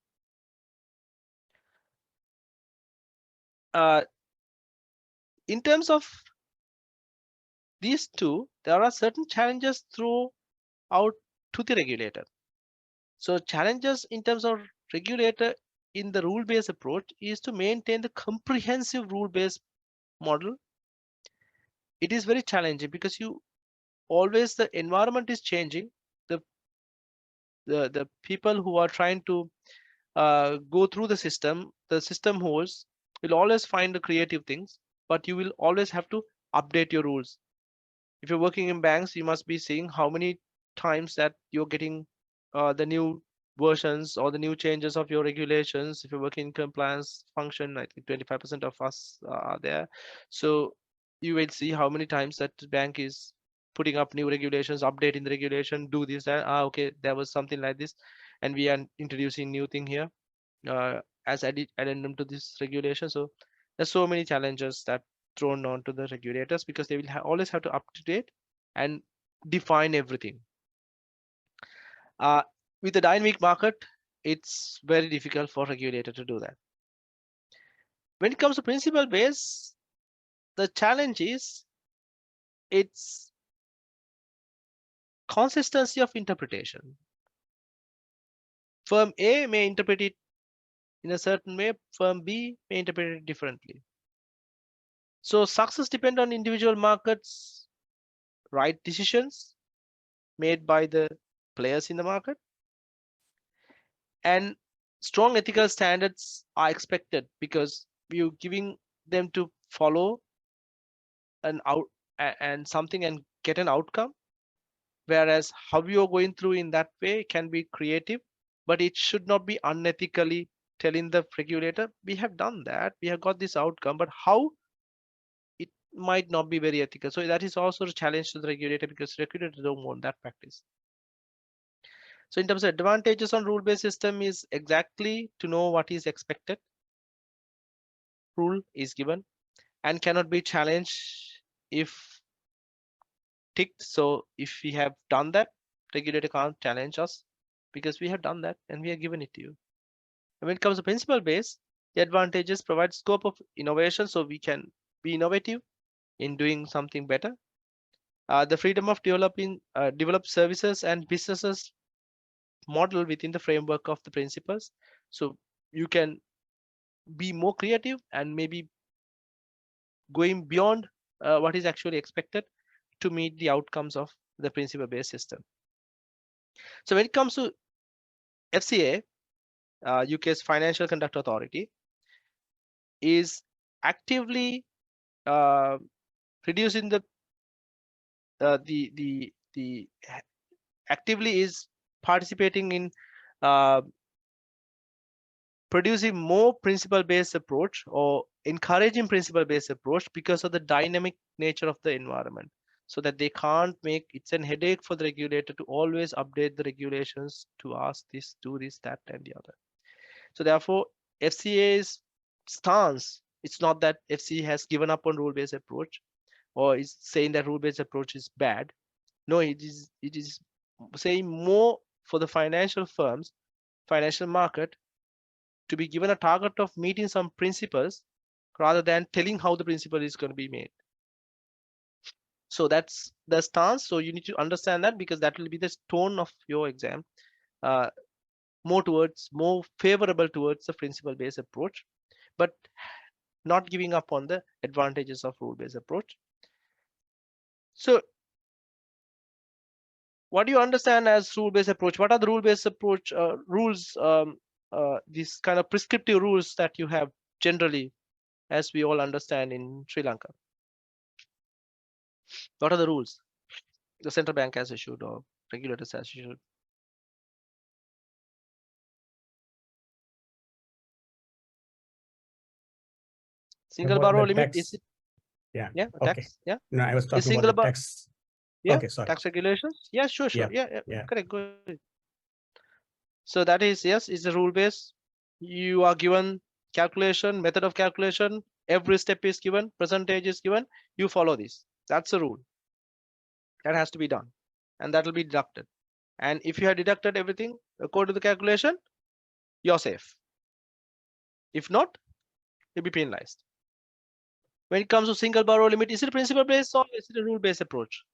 In terms of these two, there are certain challenges throughout to the regulator. So challenges in terms of regulator in the rule-based approach is to maintain the comprehensive rule-based model. It is very challenging because you always the environment is changing. The people who are trying to go through the system hosts will always find the creative things, but you will always have to update your rules. If you're working in banks, you must be seeing how many times that you're getting the new versions or the new changes of your regulations. If you're working in compliance function, I think 25% of us are there. So you will see how many times that the bank is putting up new regulations, updating the regulation, do this, that. Okay, there was something like this, and we are introducing new thing here as addendum to this regulation. So there's so many challenges that thrown onto the regulators because they will always have to up to date and define everything. With the dynamic market, it's very difficult for regulator to do that. When it comes to principle base, the challenge is its consistency of interpretation. Firm A may interpret it in a certain way, firm B may interpret it differently. So success depends on individual markets, right decisions made by the players in the market, and strong ethical standards are expected because you're giving them to follow an out and something and get an outcome, whereas how you're going through in that way can be creative, but it should not be unethically telling the regulator we have done that, we have got this outcome, but how it might not be very ethical. So that is also a challenge to the regulator because regulators don't want that practice. So in terms of advantages on rule-based system is exactly to know what is expected. Rule is given. and cannot be challenged if ticked. So if we have done that, regulator can't challenge us because we have done that and we have given it to you. And when it comes to principle base, the advantages provide scope of innovation, so we can be innovative in doing something better. The freedom of develop services and businesses model within the framework of the principles. So you can be more creative and maybe going beyond what is actually expected to meet the outcomes of the principle based system. So when it comes to FCA, UK's Financial Conduct Authority, is actively reducing the actively is participating in producing more principle based approach or encouraging principle based approach because of the dynamic nature of the environment, so that they can't make it's a headache for the regulator to always update the regulations to ask this, do this, that, and the other. So therefore, FCA's stance, it's not that FCA has given up on rule based approach or is saying that rule based approach is bad. No, it is saying more for the financial firms, financial market, to be given a target of meeting some principles rather than telling how the principle is going to be made. So that's the stance. So you need to understand that, because that will be the tone of your exam, more favorable towards the principle based approach, but not giving up on the advantages of rule based approach. So what do you understand as rule based approach? What are the rule based approach rules, these kind of prescriptive rules that you have generally, as we all understand in Sri Lanka? What are the rules the central bank has issued or regulators has issued? Single About borrow the limit, tax. is it? Yeah. Yeah, Okay. tax. Yeah, No, I was the talking single about the tax. yeah, Okay, sorry. tax regulations. Yeah, sure. Yeah, Yeah. correct. Good. So that is, yes, is a rule base. You are given calculation, method of calculation. Every step is given, percentage is given. You follow this. That's a rule that has to be done, and that will be deducted. And if you have deducted everything according to the calculation, you're safe. If not, you'll be penalized. When it comes to single borrow limit, is it a principle based or is it a rule based approach?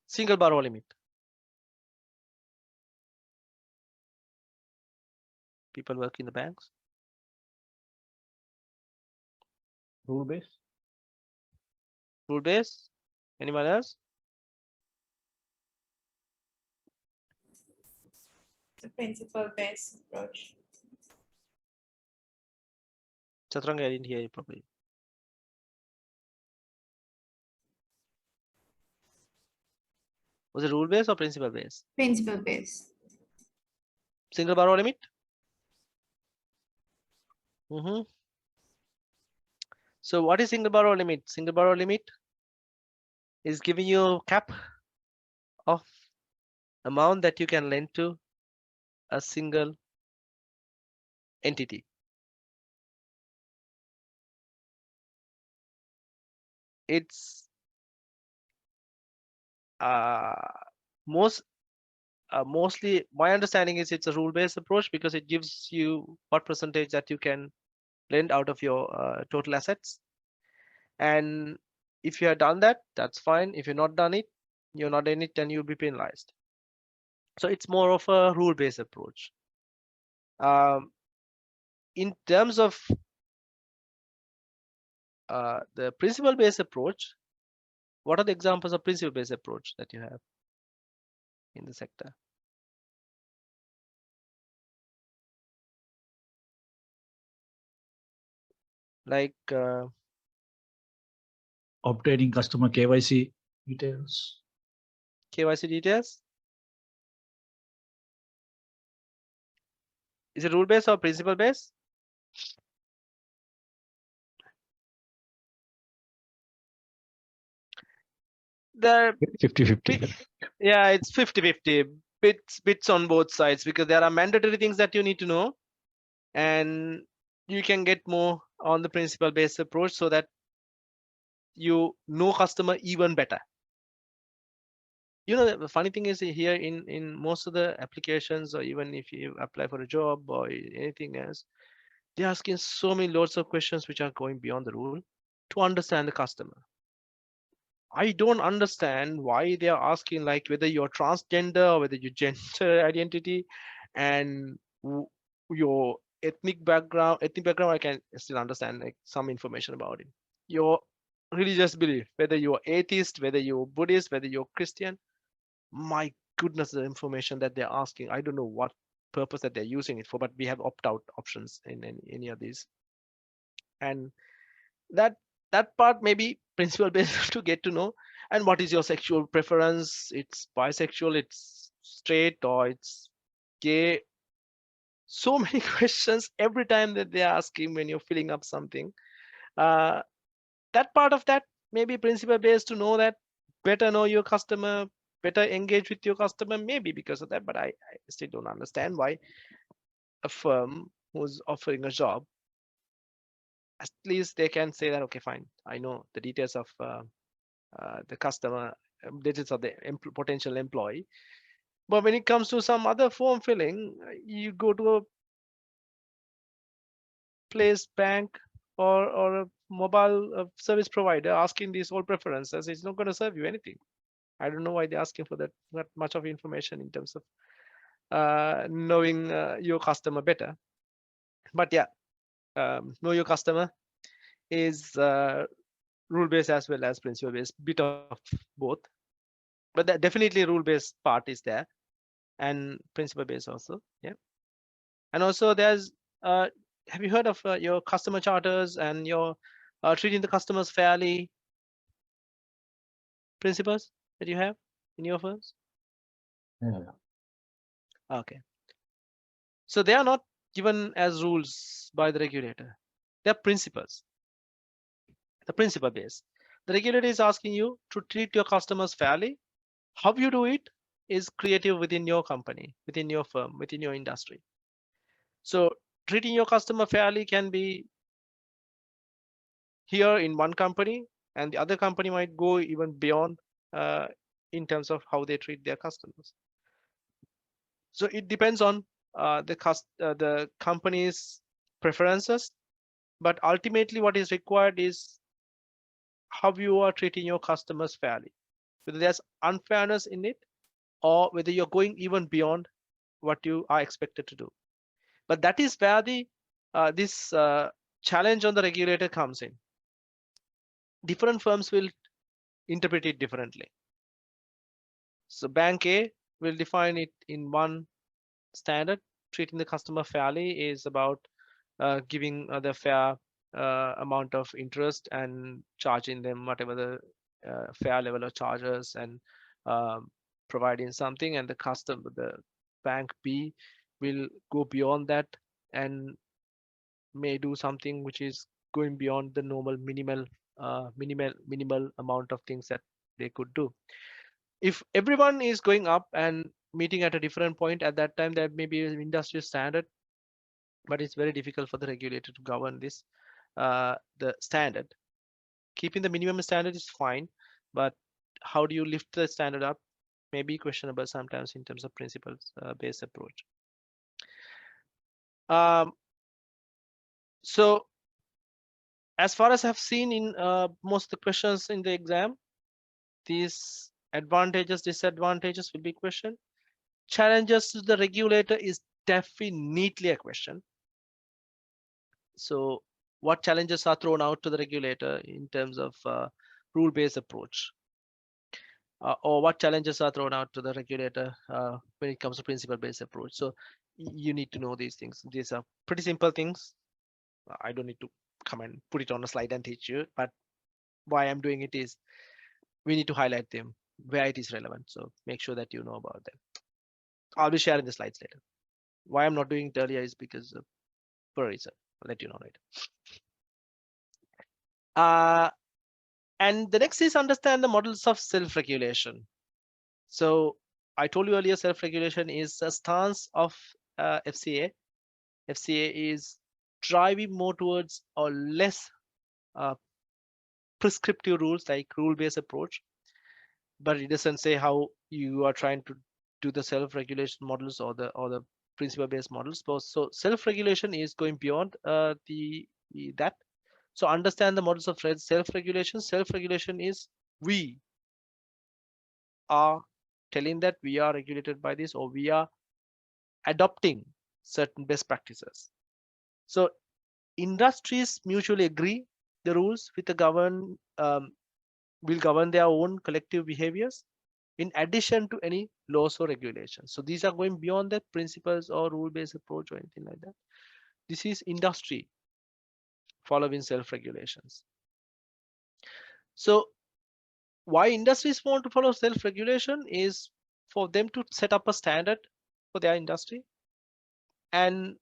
Single borrow limit. People work in the banks. Rule based. Rule based. Anyone else? The principle based approach. Chaturanga, I didn't hear you properly. Was it rule based or principle based? Principle based. Single borrow limit. So what is single borrow limit? Single borrow limit is giving you a cap of amount that you can lend to a single entity. It's mostly my understanding is it's a rule-based approach because it gives you what percentage that you can lend out of your total assets. And if you have done that, that's fine. If you're not done it, you're not in it, then you'll be penalized. So it's more of a rule-based approach. In terms of the principle-based approach, what are the examples of principle-based approach that you have in the sector? Like Obtaining customer KYC details. KYC details. Is it rule-based or principle-based? The 50-50. yeah, it's 50-50, bits on both sides, because there are mandatory things that you need to know, and you can get more on the principle-based approach so that you know customer even better. You know, the funny thing is here in most of the applications, or even if you apply for a job or anything else, they're asking so many loads of questions which are going beyond the rule to understand the customer. I don't understand why they are asking like whether you're transgender or whether your gender identity and your ethnic background. Ethnic background, I can still understand like some information about it. Your religious belief, whether you're atheist, whether you're Buddhist, whether you're Christian. My goodness, the information that they're asking. I don't know what purpose that they're using it for, but we have opt-out options in any of these. And that part may be principle based to get to know. And what is your sexual preference? It's bisexual, it's straight, or it's gay. So many questions every time that they're asking when you're filling up something. That part of that may be principle based to know that, better know your customer, better engage with your customer, maybe because of that. But I still don't understand why a firm who's offering a job, at least they can say that, okay, fine, I know the details of the customer, details of the potential employee. But when it comes to some other form filling, you go to a place, bank, or a mobile service provider asking these all preferences, it's not going to serve you anything. I don't know why they're asking for that much of information in terms of knowing your customer better. But yeah, know your customer is rule-based as well as principle-based, bit of both. But that definitely rule-based part is there, and principle-based also. Yeah, and also there's have you heard of your customer charters and your treating the customers fairly principles that you have in your firms? Yeah. Okay. So they are not given as rules by the regulator. They're principles. The principle base. The regulator is asking you to treat your customers fairly. How you do it is creative within your company, within your firm, within your industry. So treating your customer fairly can be here in one company, and the other company might go even beyond in terms of how they treat their customers. So it depends on the company's preferences, but ultimately what is required is how you are treating your customers fairly, whether there's unfairness in it or whether you're going even beyond what you are expected to do. But that is where the this challenge on the regulator comes in. Different firms will interpret it differently. So bank A will define it in one standard. Treating the customer fairly is about giving the fair amount of interest and charging them whatever the fair level of charges, and providing something. And the bank B will go beyond that and may do something which is going beyond the normal minimal amount of things that they could do. If everyone is going up and meeting at a different point, at that time there may be an industry standard, but it's very difficult for the regulator to govern this the standard. Keeping the minimum standard is fine, but how do you lift the standard up may be questionable sometimes in terms of principles based approach. So as far as I've seen in most of the questions in the exam, these advantages, disadvantages will be questioned. Challenges to the regulator is definitely a question. So what challenges are thrown out to the regulator in terms of rule-based approach? Or what challenges are thrown out to the regulator when it comes to principle-based approach? So you need to know these things. These are pretty simple things. I don't need to come and put it on a slide and teach you, but why I'm doing it is we need to highlight them where it is relevant. So make sure that you know about them. I'll be sharing the slides later. Why I'm not doing it earlier is because of for a reason. I'll let you know later. And the next is understand the models of self-regulation. So I told you earlier, self-regulation is a stance of FCA. FCA is driving more towards or less prescriptive rules, like rule-based approach, but it doesn't say how you are trying to do the self-regulation models or the principle-based models. So self-regulation is going beyond that. So understand the models of self-regulation. Self-regulation is we are telling that we are regulated by this, or we are adopting certain best practices. So industries mutually agree the rules with the will govern their own collective behaviors in addition to any laws or regulations. So these are going beyond that principles or rule-based approach or anything like that. This is industry following self-regulations. So why industries want to follow self-regulation is for them to set up a standard for their industry, and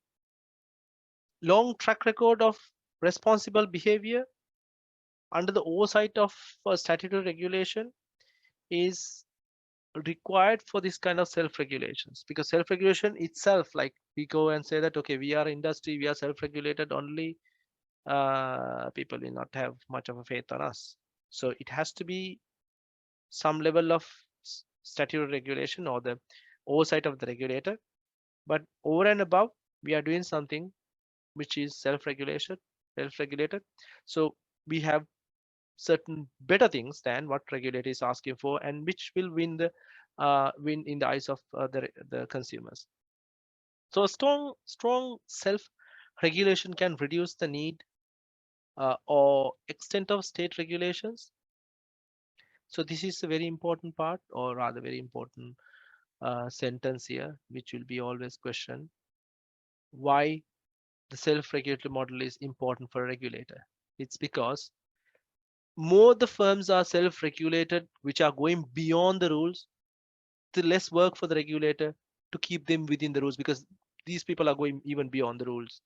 long track record of responsible behavior under the oversight of statutory regulation is required for this kind of self-regulations, because self-regulation itself, like we go and say that okay, we are industry, we are self-regulated only, people will not have much of a faith on us. So it has to be some level of statutory regulation or the oversight of the regulator, but over and above we are doing something which is self-regulated. So we have certain better things than what regulator is asking for, and which will win in the eyes of the consumers. So a strong self-regulation can reduce the need or extent of state regulations. So this is a very important part, or rather very important sentence here, which will be always questioned. Why the self-regulatory model is important for a regulator? It's because more the firms are self-regulated, which are going beyond the rules, the less work for the regulator to keep them within the rules, because these people are going even beyond the rules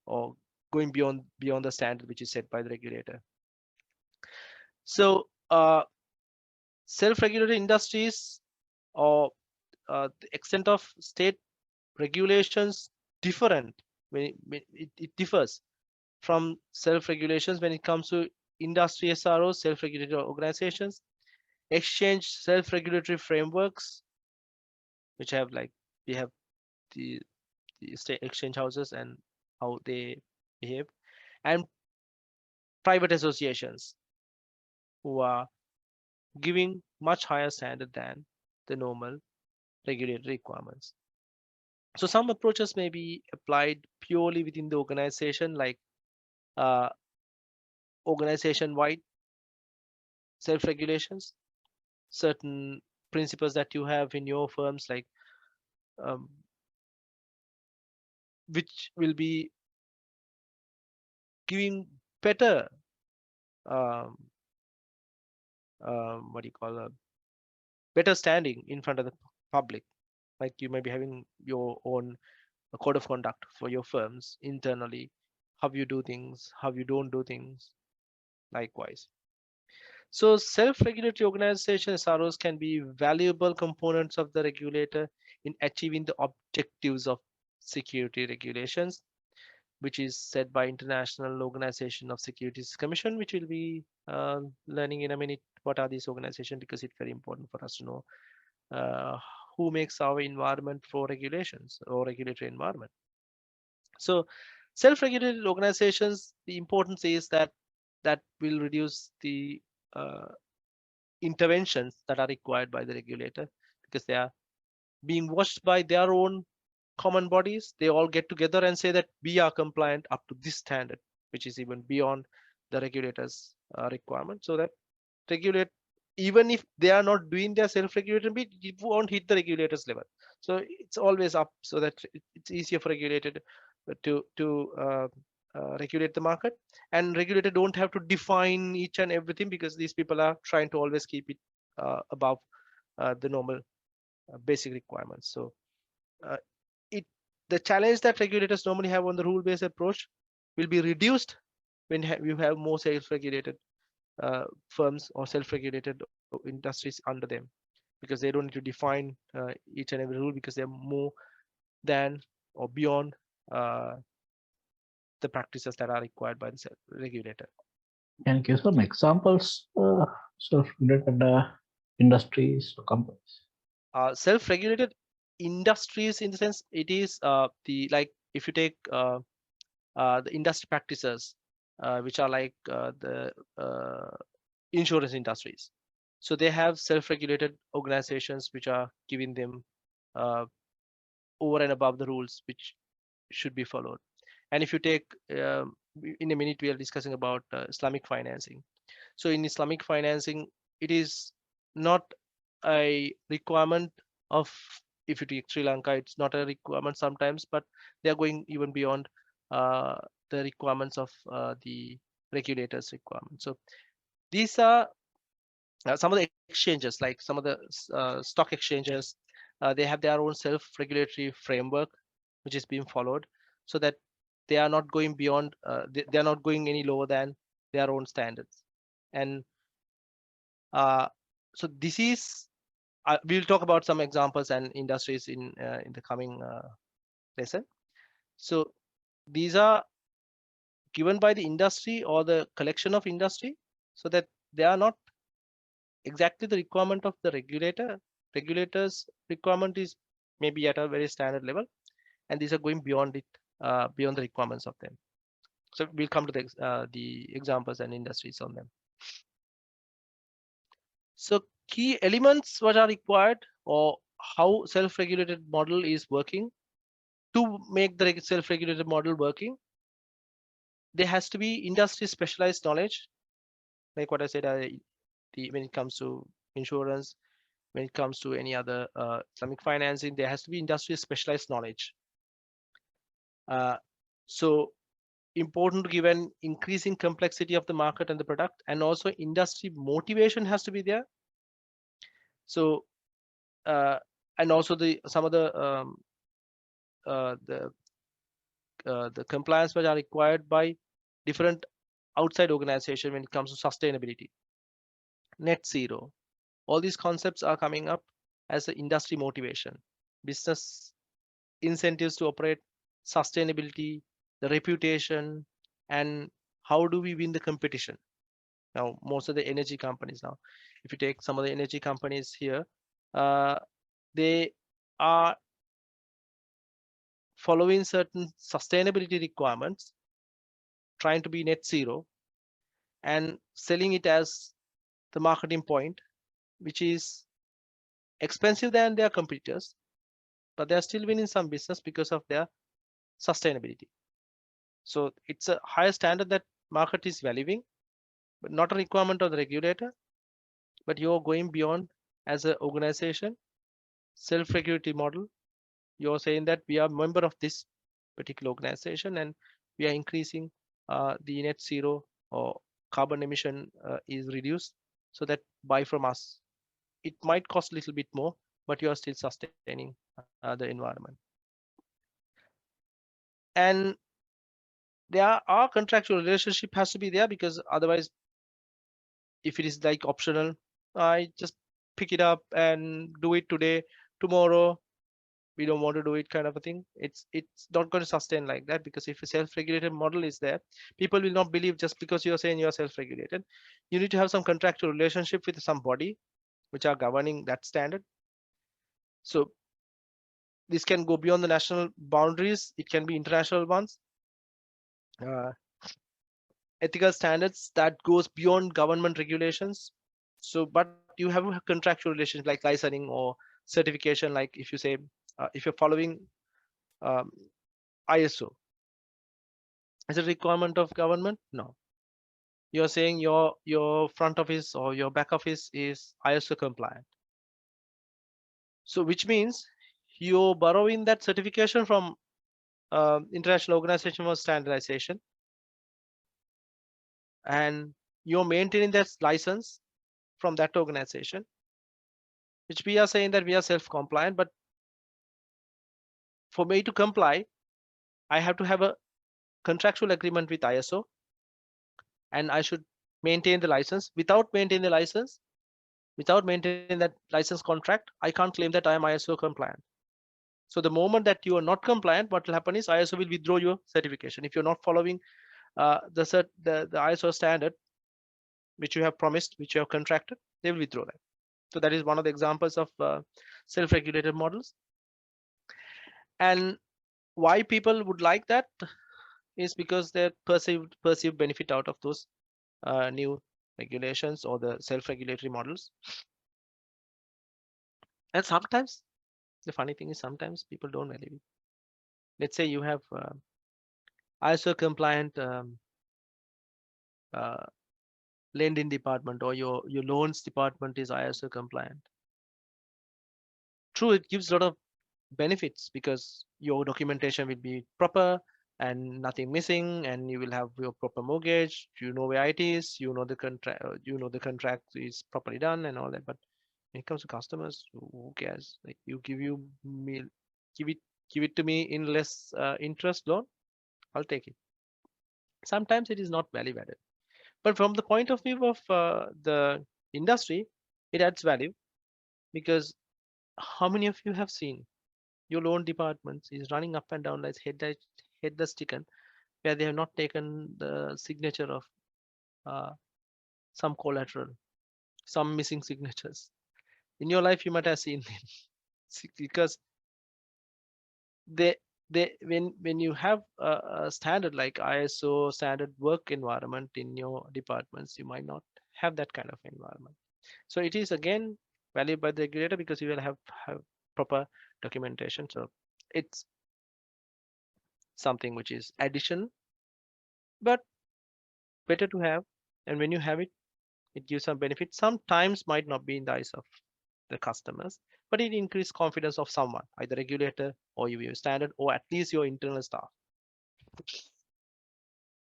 or going beyond the standard which is set by the regulator. So self-regulated industries, or the extent of state regulations different when it differs from self-regulations when it comes to industry SROs, self-regulated organizations, exchange self-regulatory frameworks, which have like we have the state exchange houses and how they behave, and private associations who are giving much higher standard than the normal regulatory requirements. So some approaches may be applied purely within the organization, like organization-wide self-regulations, certain principles that you have in your firms, like which will be giving better what do you call better standing in front of the public. Like you may be having your own code of conduct for your firms internally, how you do things, how you don't do things, likewise. So self-regulatory organizations, SROs, can be valuable components of the regulator in achieving the objectives of security regulations, which is set by International Organization of Securities Commission, which we'll be learning in a minute what are these organizations, because it's very important for us to know who makes our environment for regulations or regulatory environment. So self-regulated organizations, the importance is that will reduce the interventions that are required by the regulator, because they are being watched by their own common bodies. They all get together and say that we are compliant up to this standard, which is even beyond the regulators requirement. So that regulate, even if they are not doing their self-regulated bit, it won't hit the regulators level. So it's always up, so that it's easier for regulated to regulate the market, and regulator don't have to define each and everything, because these people are trying to always keep it above the normal basic requirements. So the challenge that regulators normally have on the rule-based approach will be reduced when you have more self-regulated firms or self-regulated industries under them, because they don't need to define each and every rule, because they're more than or beyond the practices that are required by the regulator. Can you give some examples, self-regulated industries or companies? Self-regulated industries, in the sense, it is the, like, if you take the industry practices, which are like the insurance industries. So they have self-regulated organizations which are giving them over and above the rules which should be followed. And if you take, in a minute, we are discussing about Islamic financing. So in Islamic financing, it is not a requirement of, if you take Sri Lanka, it's not a requirement sometimes, but they are going even beyond the requirements of the regulators' requirements. So these are some of the exchanges, like some of the stock exchanges, they have their own self-regulatory framework which is being followed, so that they are not going beyond, they are not going any lower than their own standards. And so this is, we'll talk about some examples and industries in the coming lesson. So these are given by the industry or the collection of industry, so that they are not exactly the requirement of the regulator. Regulators requirement is maybe at a very standard level, and these are going beyond it, beyond the requirements of them. So we'll come to the examples and industries on them. So key elements what are required, or how self-regulated model is working. To make the self-regulated model working, there has to be industry specialized knowledge, like what I said, when it comes to insurance, when it comes to any other Islamic financing, there has to be industry specialized knowledge. So important to give an increasing complexity of the market and the product, and also industry motivation has to be there. So and also some of the compliance which are required by different outside organization when it comes to sustainability, net zero. All these concepts are coming up as an industry motivation, business incentives to operate, sustainability, the reputation, and how do we win the competition. Now, most of the energy companies now, if you take some of the energy companies here, they are following certain sustainability requirements, trying to be net zero, and selling it as the marketing point, which is expensive than their competitors, but they're still winning some business because of their sustainability. So it's a higher standard that market is valuing, but not a requirement of the regulator, but you're going beyond as an organization, self-regulatory model. You're saying that we are a member of this particular organization and we are increasing the net zero or carbon emission is reduced, so that buy from us. It might cost a little bit more, but you are still sustaining the environment. And there are contractual relationship has to be there, because otherwise, if it is like optional, I just pick it up and do it today, tomorrow we don't want to do it, kind of a thing. It's not going to sustain like that, because if a self-regulated model is there, people will not believe just because you're saying you're self-regulated. You need to have some contractual relationship with some body which are governing that standard. So this can go beyond the national boundaries, it can be international ones. Ethical standards that goes beyond government regulations. So but you have a contractual relations like licensing or certification, like if you say if you're following ISO, is it a requirement of government? No. You're saying your front office or your back office is ISO compliant. So which means you're borrowing that certification from International Organization for Standardization, and you're maintaining that license from that organization, which we are saying that we are self-compliant. But for me to comply, I have to have a contractual agreement with ISO, and I should maintain the license. Without maintaining the license, without maintaining that license contract, I can't claim that I am ISO compliant. So the moment that you are not compliant, what will happen is ISO will withdraw your certification. If you're not following the ISO standard, which you have promised, which you have contracted, they will withdraw that. So that is one of the examples of self-regulated models. And why people would like that is because they perceived benefit out of those new regulations or the self-regulatory models. And sometimes the funny thing is sometimes people don't believe it. Let's say you have ISO compliant lending department, or your loans department is ISO compliant. True, it gives a lot of benefits because your documentation will be proper and nothing missing, and you will have your proper mortgage. You know where it is. You know the contract. You know the contract is properly done and all that. But when it comes to customers, who cares? Like you give it to me in less interest loan, I'll take it. Sometimes it is not value added, but from the point of view of the industry, it adds value, because how many of you have seen your loan department is running up and down like headless chicken, where they have not taken the signature of some collateral, some missing signatures? In your life, you might have seen them because they when you have a standard like ISO standard work environment in your departments, you might not have that kind of environment. So it is again valued by the regulator because you will have proper documentation. So it's something which is additional, but better to have. And when you have it, it gives some benefit. Sometimes might not be in the eyes of the customers, but it increases confidence of someone, either regulator or your standard, or at least your internal staff.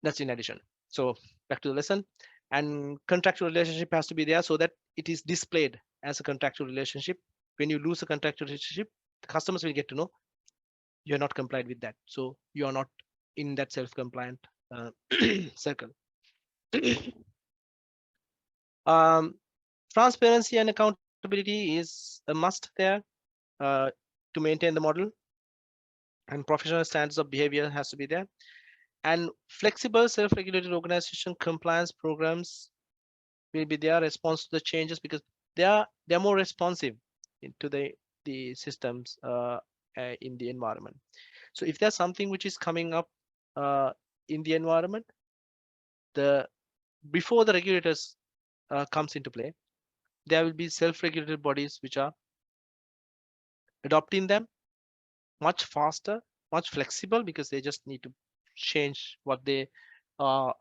That's in addition. So back to the lesson, and contractual relationship has to be there so that it is displayed as a contractual relationship. When you lose a contractual relationship, the customers will get to know you're not compliant with that. So you are not in that self-compliant circle. Transparency and accountability is a must there to maintain the model, and professional standards of behavior has to be there, and flexible self-regulated organization compliance programs will be their response to the changes, because they're more responsive to the systems in the environment. So if there's something which is coming up in the environment, before the regulators comes into play, there will be self-regulated bodies which are adopting them much faster, much flexible, because they just need to change what they are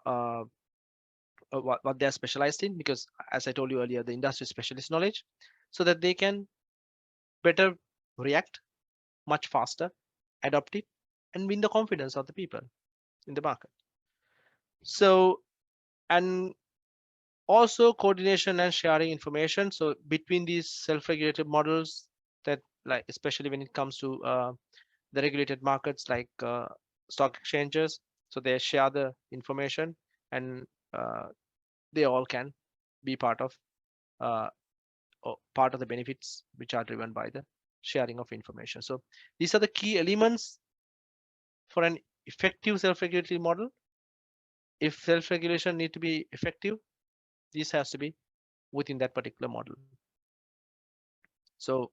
what they're specialized in, because as I told you earlier, the industry specialist knowledge, so that they can better react much faster, adopt it, and win the confidence of the people in the market. So, and also coordination and sharing information. So between these self-regulated models, that like especially when it comes to the regulated markets like stock exchanges, so they share the information, and they all can be part of the benefits which are driven by the sharing of information. So these are the key elements for an effective self-regulatory model. If self-regulation need to be effective, this has to be within that particular model. So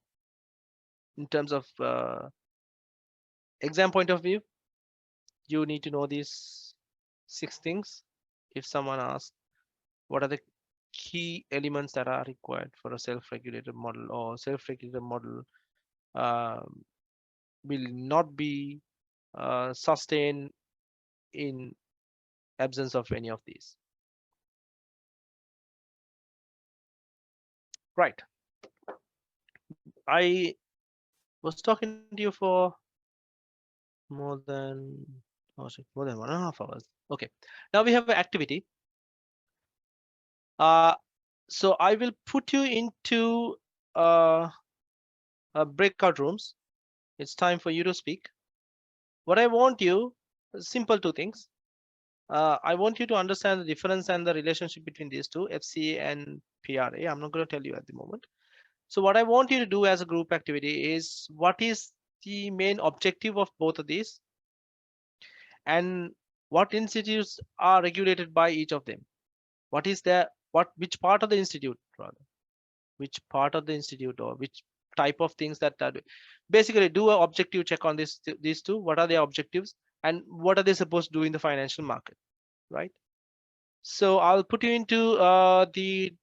in terms of exam point of view, you need to know these 6 things. If someone asks what are the key elements that are required for a self-regulated model, or self-regulated model will not be sustained in absence of any of these. Right. I was talking to you for more than 1.5 hours. Okay. Now we have an activity. So I will put you into breakout rooms. It's time for you to speak. What I want you, simple 2 things. I want you to understand the difference and the relationship between these two, FCA and PRA. I'm not going to tell you at the moment. So what I want you to do as a group activity is, what is the main objective of both of these? And what institutes are regulated by each of them? What is their, which part of the institute rather? Which part of the institute, or which type of things that are basically do an objective check on these two? What are their objectives and what are they supposed to do in the financial market, right? So I'll put you into the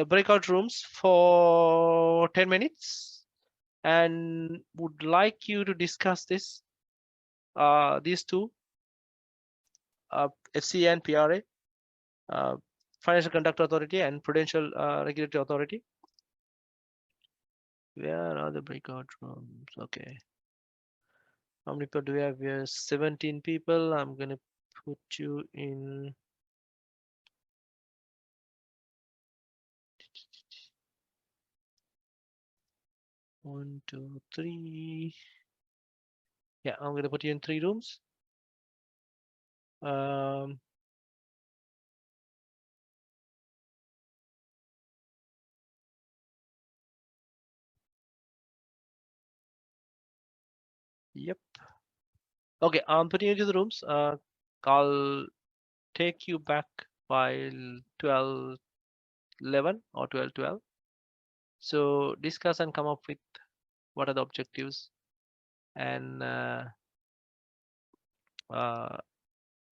breakout rooms for 10 minutes and would like you to discuss this, these two, FCA and PRA, Financial Conduct Authority and Prudential Regulatory Authority. Where are the breakout rooms? Okay. How many people do we have here? 17 people. I'm gonna put you in. One, two, three. Yeah, I'm gonna put you in 3 rooms. Yep. Okay, I'm putting you into the rooms. I'll take you back by 12:11 or 12:12. So discuss and come up with what are the objectives and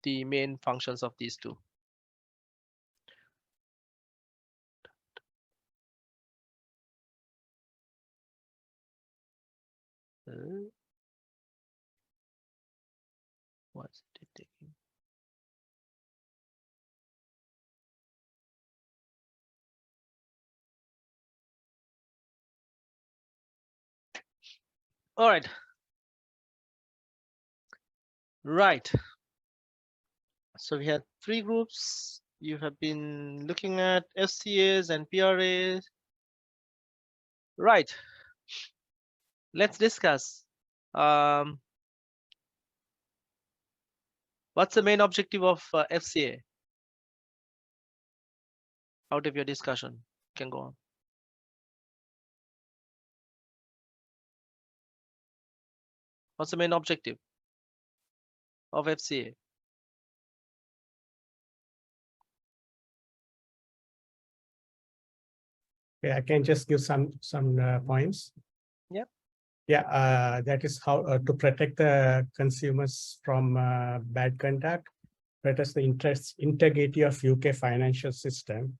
the main functions of these two. What's it taking? All right. Right. So we have 3 groups. You have been looking at FCAs and PRAs. Right. Let's discuss. What's the main objective of FCA? Out of your discussion, you can go on. What's the main objective of FCA? Okay, I can just give some points. Yep. Yeah, that is how to protect the consumers from bad conduct, protect the integrity of UK financial system,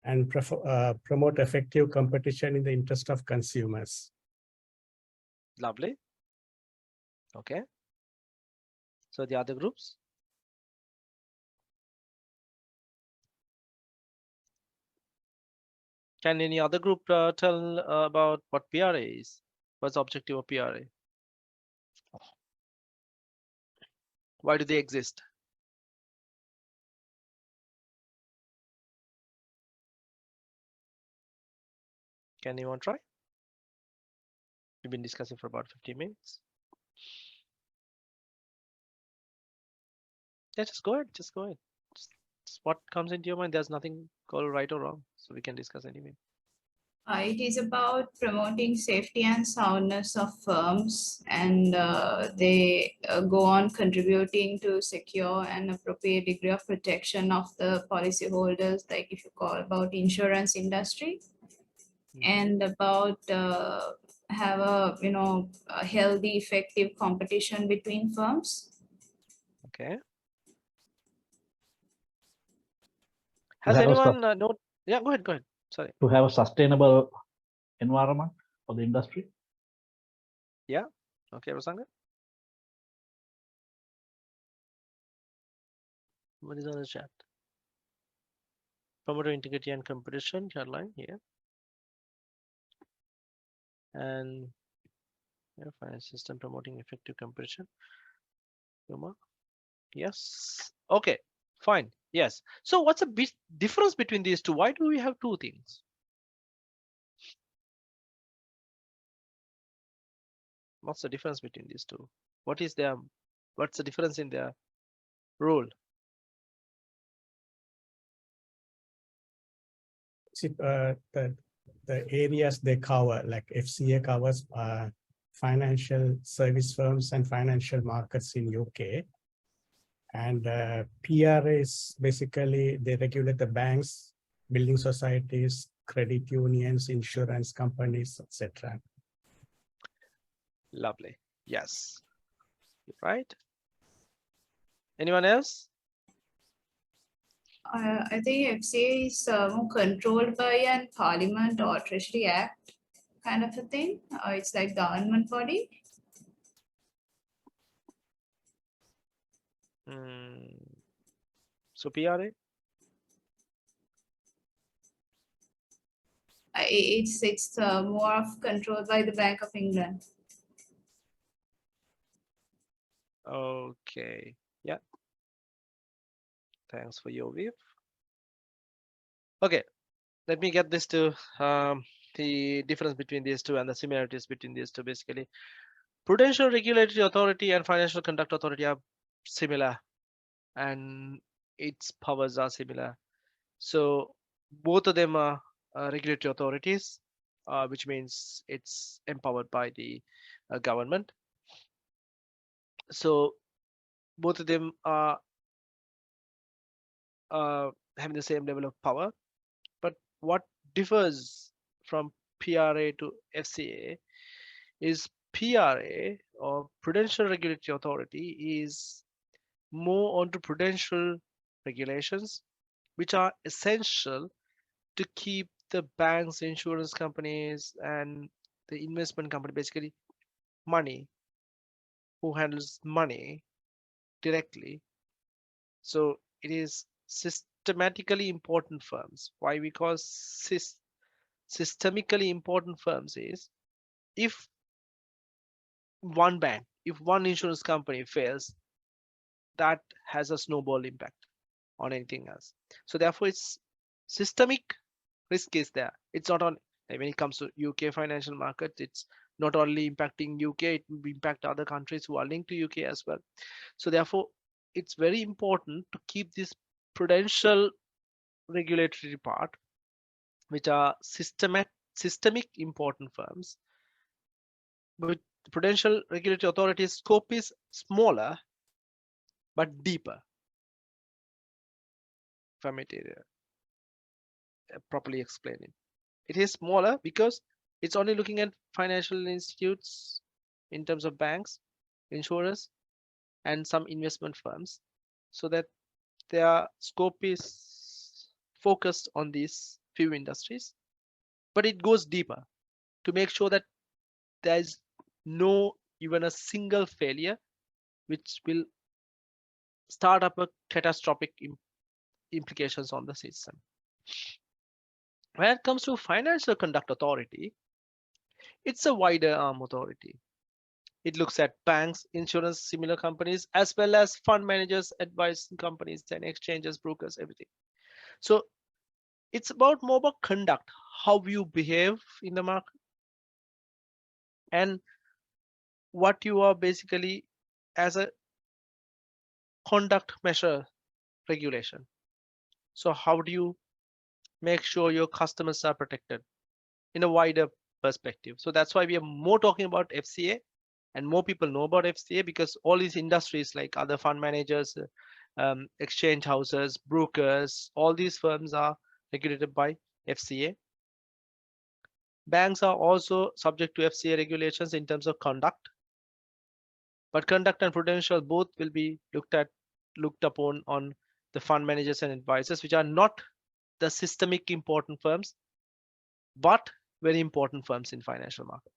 and promote effective competition in the interest of consumers. Lovely. Okay. So the other groups? Can any other group tell about what PRA is? What's the objective of PRA? Why do they exist? Can anyone try? We've been discussing for about 15 minutes. Yeah, just go ahead. Just go ahead. Just what comes into your mind. There's nothing called right or wrong, so we can discuss anyway. It is about promoting safety and soundness of firms, and they go on contributing to secure and appropriate degree of protection of the policyholders, like if you call about insurance industry, and about have a a healthy, effective competition between firms. Okay. Has That was anyone note? Yeah, go ahead. Go ahead. Sorry. to have a sustainable environment for the industry. Yeah. Okay, Rosanga. What is on the chat? Promoter integrity and competition, headline here. And yeah, finance system promoting effective competition. Yoma. Yes. Okay, fine. Yes. So what's the big difference between these two? Why do we have 2 things? What's the difference between these two? What's the difference in their role? See, the areas they cover, like FCA covers financial service firms and financial markets in UK. And PRA is basically, they regulate the banks, building societies, credit unions, insurance companies, etc. Lovely. Yes. Right. Anyone else? I think FCA is more controlled by an Parliament or Treasury Act kind of a thing. It's like government body. So PRA? It's more of controlled by the Bank of England. Okay. Yeah. Thanks for your view. Okay. Let me get this to the difference between these two and the similarities between these two. Basically, Prudential Regulatory Authority and Financial Conduct Authority are similar, and its powers are similar. So both of them are regulatory authorities, which means it's empowered by the government. So both of them are having the same level of power. But what differs from PRA to FCA is PRA, or Prudential Regulatory Authority, is more onto prudential regulations, which are essential to keep the banks, insurance companies, and the investment company, basically money, who handles money directly. So it is systematically important firms. Why we call systemically important firms is, if one bank, if one insurance company fails, that has a snowball impact on anything else. So therefore, it's systemic risk is there. It's not on, when it comes to UK financial markets, it's not only impacting UK, it will impact other countries who are linked to UK as well. So therefore, it's very important to keep this prudential regulatory part, which are systemic important firms. But Prudential Regulatory Authority's scope is smaller but deeper, if I may properly explain it. It is smaller because it's only looking at financial institutes in terms of banks, insurers, and some investment firms, so that their scope is focused on these few industries. But it goes deeper to make sure that there is no even a single failure which will start up a catastrophic implications on the system. When it comes to Financial Conduct Authority, it's a wider arm authority. It looks at banks, insurance, similar companies, as well as fund managers, advice companies, and exchanges, brokers, everything. So it's more about conduct, how you behave in the market, and what you are basically as a conduct measure regulation. So how do you make sure your customers are protected in a wider perspective? So that's why we are more talking about FCA, and more people know about FCA, because all these industries like other fund managers, exchange houses, brokers, all these firms are regulated by FCA. Banks are also subject to FCA regulations in terms of conduct, but conduct and prudential both will be looked upon on the fund managers and advisors, which are not the systemic important firms, but very important firms in financial market.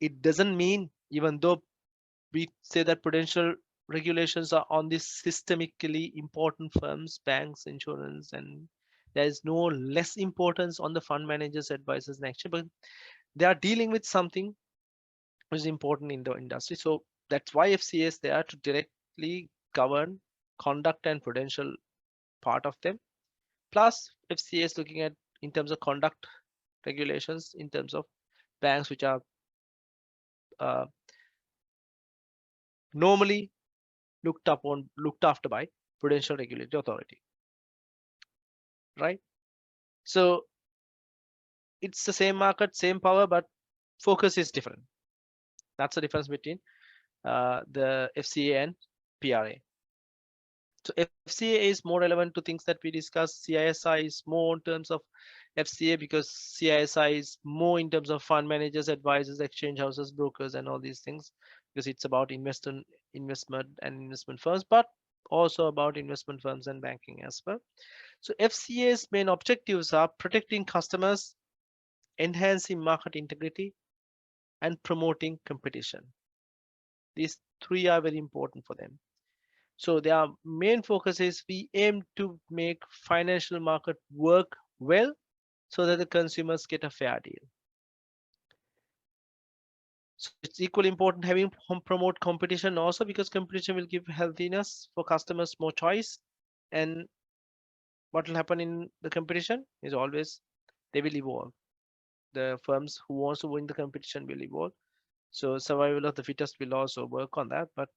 It doesn't mean, even though we say that prudential regulations are on these systemically important firms, banks, insurance, and there is no less importance on the fund managers, advisors, and exchange, but they are dealing with something which is important in the industry. So that's why FCA is there to directly govern conduct and prudential part of them. Plus, FCA is looking at in terms of conduct regulations in terms of banks which are normally looked after by Prudential Regulatory Authority, right? So it's the same market, same power, but focus is different. That's the difference between the FCA and PRA. So FCA is more relevant to things that we discussed. CISI is more in terms of FCA because CISI is more in terms of fund managers, advisors, exchange houses, brokers, and all these things, because it's about investment and investment firms, but also about investment firms and banking as well. So FCA's main objectives are protecting customers, enhancing market integrity, and promoting competition. These three are very important for them. So their main focus is we aim to make financial market work well so that the consumers get a fair deal. So it's equally important having promote competition also, because competition will give healthiness for customers, more choice. And what will happen in the competition is always they will evolve. The firms who wants to win the competition will evolve. So survival of the fittest will also work on that, but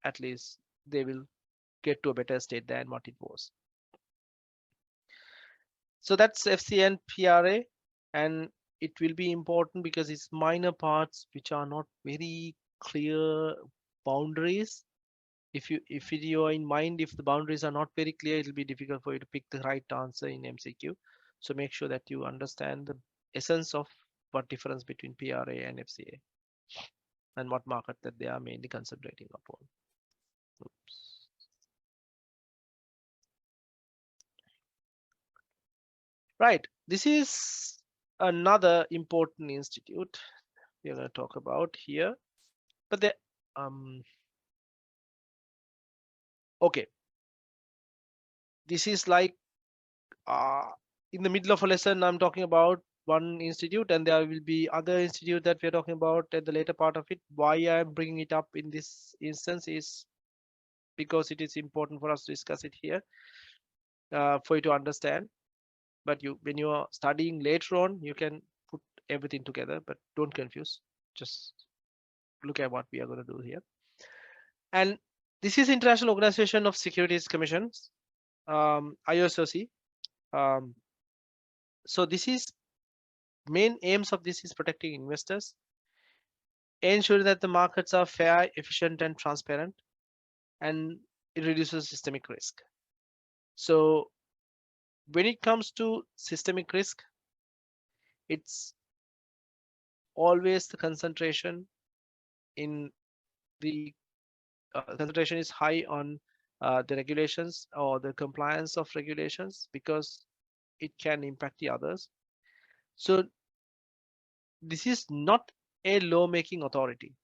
at least they will get to a better state than what it was. So that's FCA and PRA, and it will be important because it's minor parts which are not very clear boundaries. If you are in mind, if the boundaries are not very clear, it will be difficult for you to pick the right answer in MCQ. So make sure that you understand the essence of what difference between PRA and FCA and what market that they are mainly concentrating upon. Oops. Right, this is another important institute we're going to talk about here, but the okay, this is like in the middle of a lesson I'm talking about one institute, and there will be other institute that we're talking about at the later part of it. Why I'm bringing it up in this instance is because it is important for us to discuss it here for you to understand. But when you are studying later on, you can put everything together, but don't confuse. Just look at what we are going to do here. And this is International Organization of Securities Commissions, IOSOC. So this is main aims of this is protecting investors, ensuring that the markets are fair, efficient, and transparent, and it reduces systemic risk. So when it comes to systemic risk, it's always the concentration in the concentration is high on the regulations or the compliance of regulations, because it can impact the others. So this is not a lawmaking authority.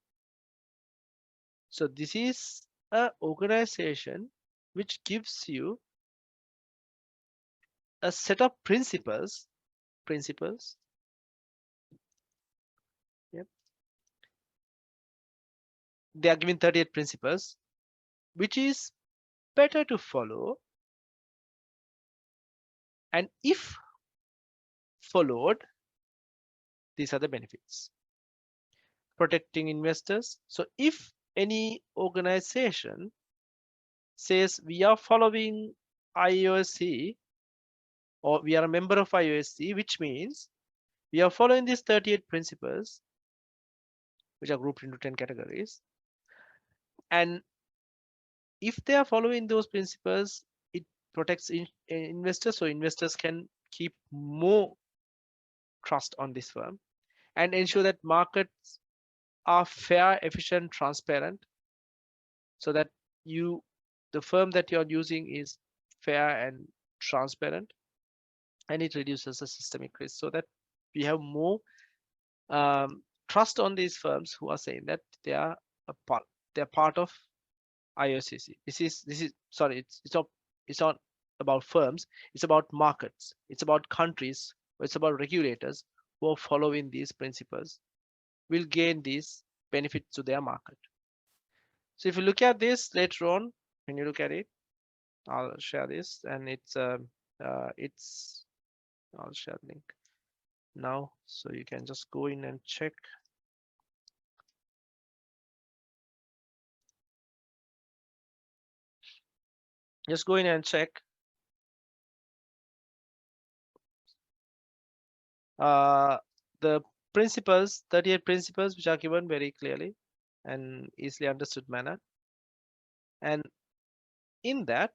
So this is an organization which gives you a set of principles. Yep. They are given 38 principles, which is better to follow. And if followed, these are the benefits. Protecting investors. So if any organization says we are following IOSC, or we are a member of IOSC, which means we are following these 38 principles, which are grouped into 10 categories. And if they are following those principles, it protects investors, so investors can keep more trust on this firm and ensure that markets are fair, efficient, transparent, so that the firm that you're using is fair and transparent, and it reduces the systemic risk, so that we have more trust on these firms who are saying that they are part of IOCC. This is sorry, it's not about firms, it's about markets, it's about countries, it's about regulators who are following these principles will gain these benefits to their market. So if you look at this later on, when you look at it, I'll share this, and I'll share the link now, so you can just go in and check. Just go in and check. The principles, 38 principles, which are given very clearly and easily understood manner. And in that,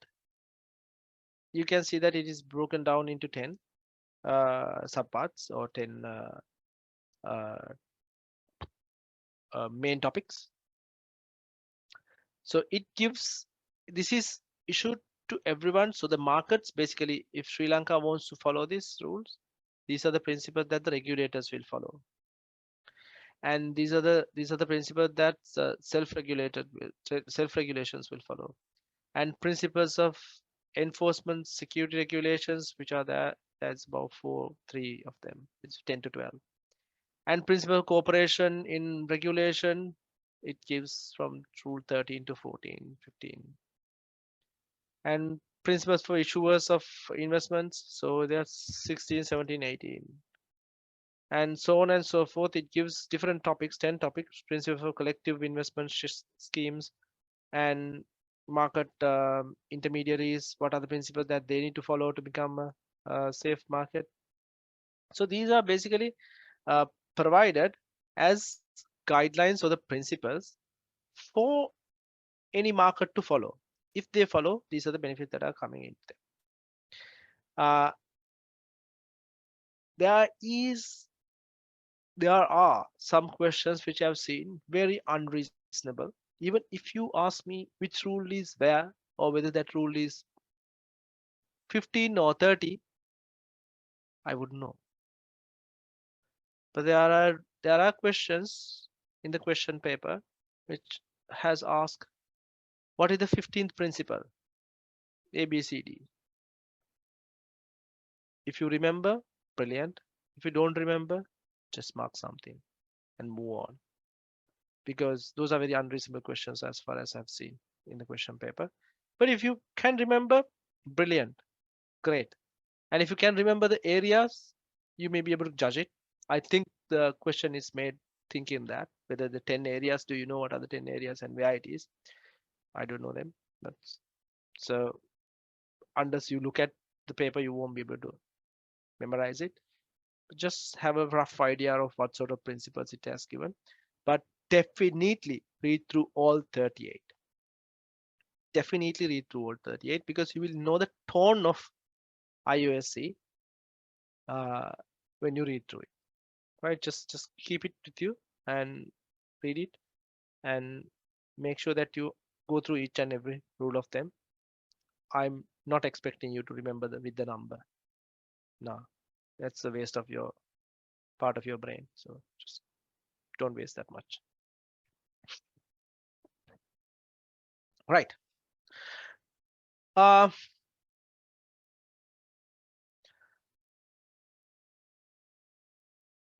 you can see that it is broken down into 10 subparts or 10 main topics. So it gives, this is issued to everyone. So the markets, basically, if Sri Lanka wants to follow these rules, these are the principles that the regulators will follow. And these are the principles that self-regulations will follow. And principles of enforcement security regulations, which are there, that's about 3 of them. It's 10 to 12. And principle of cooperation in regulation, it gives from rule 13 to 14, 15. And principles for issuers of investments, so there's 16, 17, 18. And so on and so forth. It gives different topics, 10 topics, principles for collective investment schemes and market intermediaries. What are the principles that they need to follow to become a safe market? So these are basically provided as guidelines or the principles for any market to follow. If they follow, these are the benefits that are coming in there. There are some questions which I've seen very unreasonable. Even if you ask me which rule is where or whether that rule is 15 or 30, I wouldn't know. But there are questions in the question paper which has asked, what is the 15th principle? A, B, C, D. If you remember, brilliant. If you don't remember, just mark something and move on. Because those are very unreasonable questions as far as I've seen in the question paper. But if you can remember, brilliant, great. And if you can remember the areas, you may be able to judge it. I think the question is made thinking that whether the 10 areas, do you know what are the 10 areas and where it is? I don't know them. But so unless you look at the paper, you won't be able to memorize it. Just have a rough idea of what sort of principles it has given. But definitely read through all 38. Definitely read through all 38 because you will know the tone of IOSC when you read through it. Right? Just keep it with you and read it and make sure that you go through each and every rule of them. I'm not expecting you to remember with the number. No, that's a waste of your part of your brain. So just don't waste that much. Right.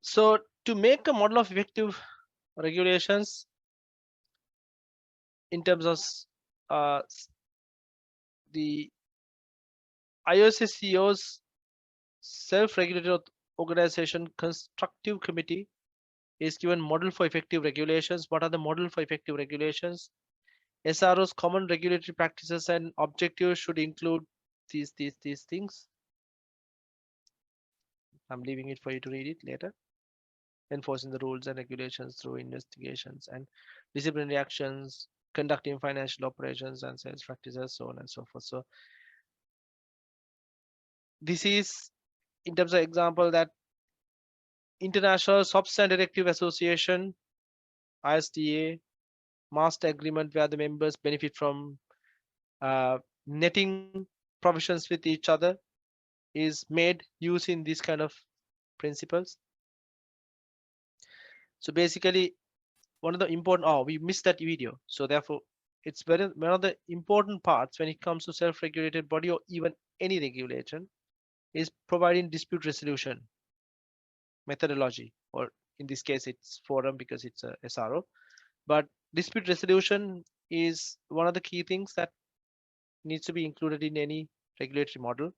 So to make a model of effective regulations in terms of the IOCCO's self-regulated organization constructive committee is given model for effective regulations. What are the model for effective regulations? SRO's common regulatory practices and objectives should include these things. I'm leaving it for you to read it later. Enforcing the rules and regulations through investigations and disciplinary actions, conducting financial operations and sales practices, so on and so forth. So this is in terms of example that International Substandard Directive Association, ISDA, master agreement where the members benefit from netting provisions with each other is made using these kind of principles. So basically one of the important, we missed that video. So therefore it's one of the important parts when it comes to self-regulated body or even any regulation is providing dispute resolution methodology, or in this case it's forum because it's a SRO. But dispute resolution is one of the key things that needs to be included in any regulatory model.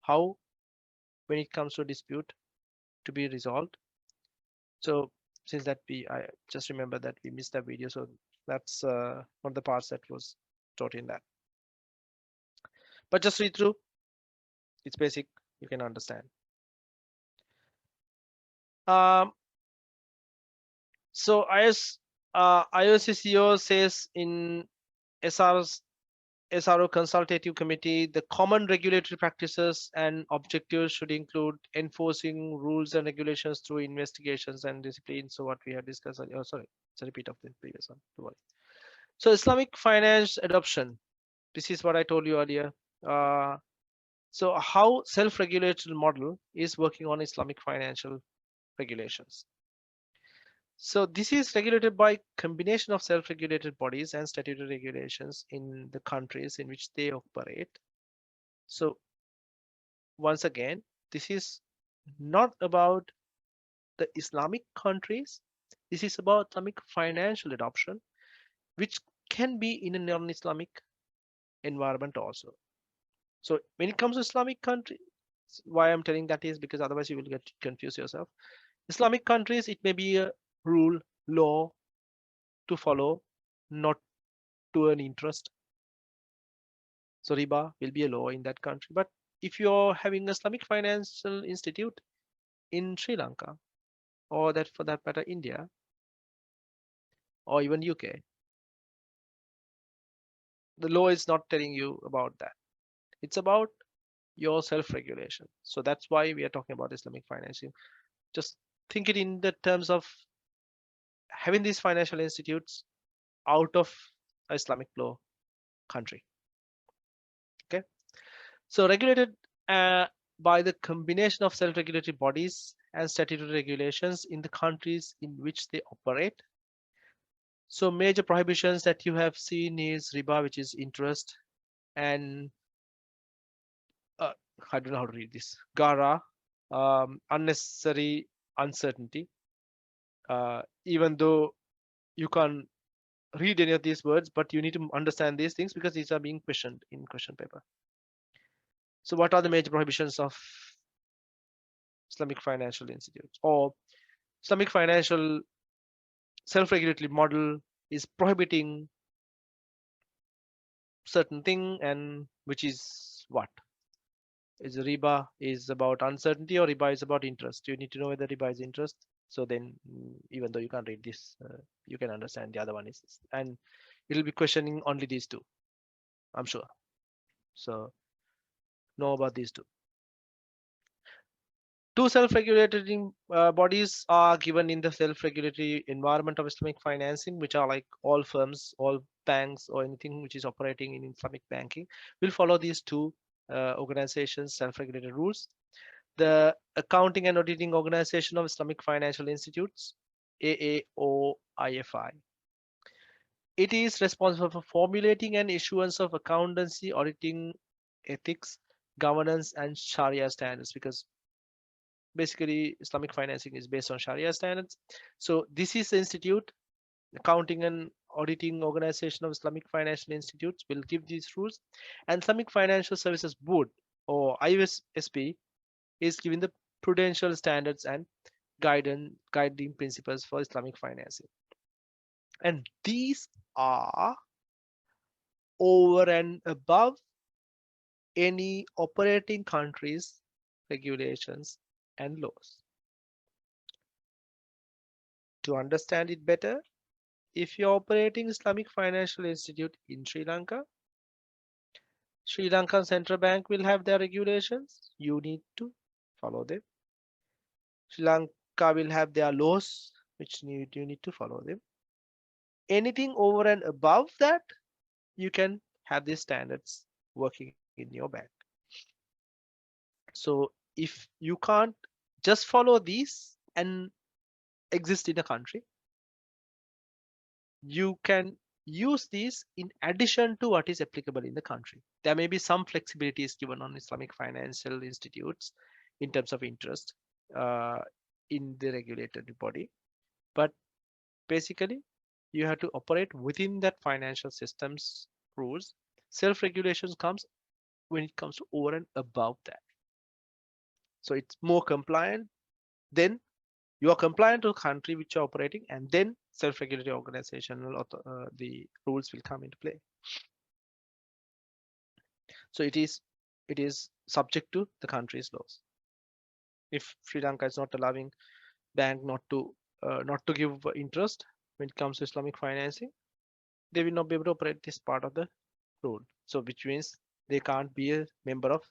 How, when it comes to a dispute, to be resolved. So since that I just remember that we missed that video. So that's one of the parts that was taught in that. But just read through. It's basic. You can understand. So IOCCO says in SRO consultative committee, the common regulatory practices and objectives should include enforcing rules and regulations through investigations and discipline. So what we have discussed, oh, sorry, it's a repeat of the previous one. Don't worry. So Islamic finance adoption. This is what I told you earlier. So how self-regulated model is working on Islamic financial regulations. So this is regulated by combination of self-regulated bodies and statutory regulations in the countries in which they operate. So once again, this is not about the Islamic countries. This is about Islamic financial adoption, which can be in a non-Islamic environment also. So when it comes to Islamic countries, why I'm telling that is because otherwise you will get confused yourself. Islamic countries, it may be a rule, law to follow, not to earn interest. So riba will be a law in that country. But if you're having Islamic financial institute in Sri Lanka, or that for that matter, India, or even UK, the law is not telling you about that. It's about your self-regulation. So that's why we are talking about Islamic financing. Just think it in the terms of having these financial institutes out of Islamic law country. Okay, so regulated by the combination of self-regulatory bodies and statutory regulations in the countries in which they operate. So major prohibitions that you have seen is riba, which is interest, and I don't know how to read this, gara, unnecessary uncertainty. Even though you can't read any of these words, but you need to understand these things because these are being questioned in question paper. So what are the major prohibitions of Islamic financial institutes or Islamic financial self-regulatory model is prohibiting certain thing, and which is what is riba is about uncertainty or riba is about interest. You need to know whether riba is interest. So then even though you can't read this, you can understand the other one is, and it'll be questioning only these two, I'm sure. So know about these two. Two self-regulating bodies are given in the self-regulatory environment of Islamic financing, which are like all firms, all banks, or anything which is operating in Islamic banking will follow these two organizations' self-regulated rules. The Accounting and Auditing Organization of Islamic Financial Institutes, AAOIFI. It is responsible for formulating and issuance of accountancy, auditing, ethics, governance, and Sharia standards, because basically Islamic financing is based on Sharia standards. So this is the institute, Accounting and Auditing Organization of Islamic Financial Institutes will give these rules, and Islamic Financial Services Board, or ISSB, is giving the prudential standards and guiding principles for Islamic financing. And these are over and above any operating countries' regulations and laws. To understand it better, if you're operating Islamic Financial Institute in Sri Lanka, Sri Lankan Central Bank will have their regulations. You need to follow them. Sri Lanka will have their laws, which you need to follow them. Anything over and above that, you can have these standards working in your bank. So if you can't just follow these and exist in a country, you can use these in addition to what is applicable in the country. There may be some flexibilities given on Islamic financial institutes in terms of interest in the regulated body, but basically you have to operate within that financial system's rules. Self-regulation comes when it comes to over and above that. So it's more compliant. Then you are compliant to the country which you're operating, and then self-regulatory organizational the rules will come into play. So it is subject to the country's laws. If Sri Lanka is not allowing bank not to not to give interest when it comes to Islamic financing, they will not be able to operate this part of the rule. So which means they can't be a member of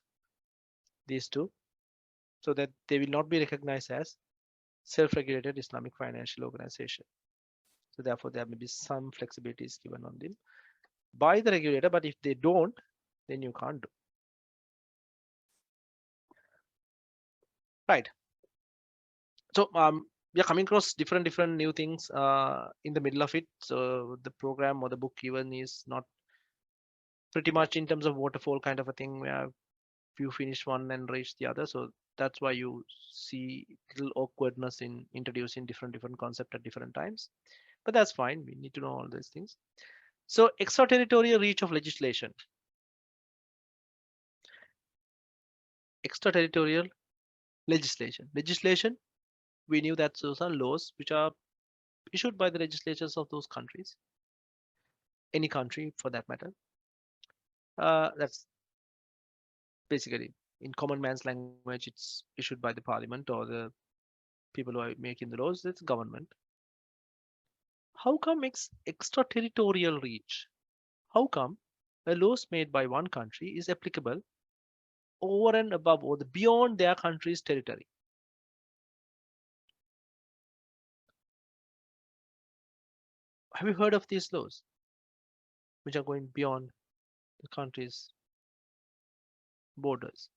these two, so that they will not be recognized as self-regulated Islamic financial organization. So therefore, there may be some flexibilities given on them by the regulator, but if they don't, then you can't do. Right. So we are coming across different new things in the middle of it. So the program or the book even is not pretty much in terms of waterfall kind of a thing where you finish one and reach the other. So that's why you see little awkwardness in introducing different concept at different times. But that's fine. We need to know all these things. So extraterritorial reach of legislation. Extraterritorial legislation. Legislation, we knew that those are laws which are issued by the legislatures of those countries, any country for that matter. That's basically in common man's language, it's issued by the parliament or the people who are making the laws. It's government. How come it's extraterritorial reach? How come a laws made by one country is applicable over and above or beyond their country's territory? Have you heard of these laws which are going beyond the country's borders?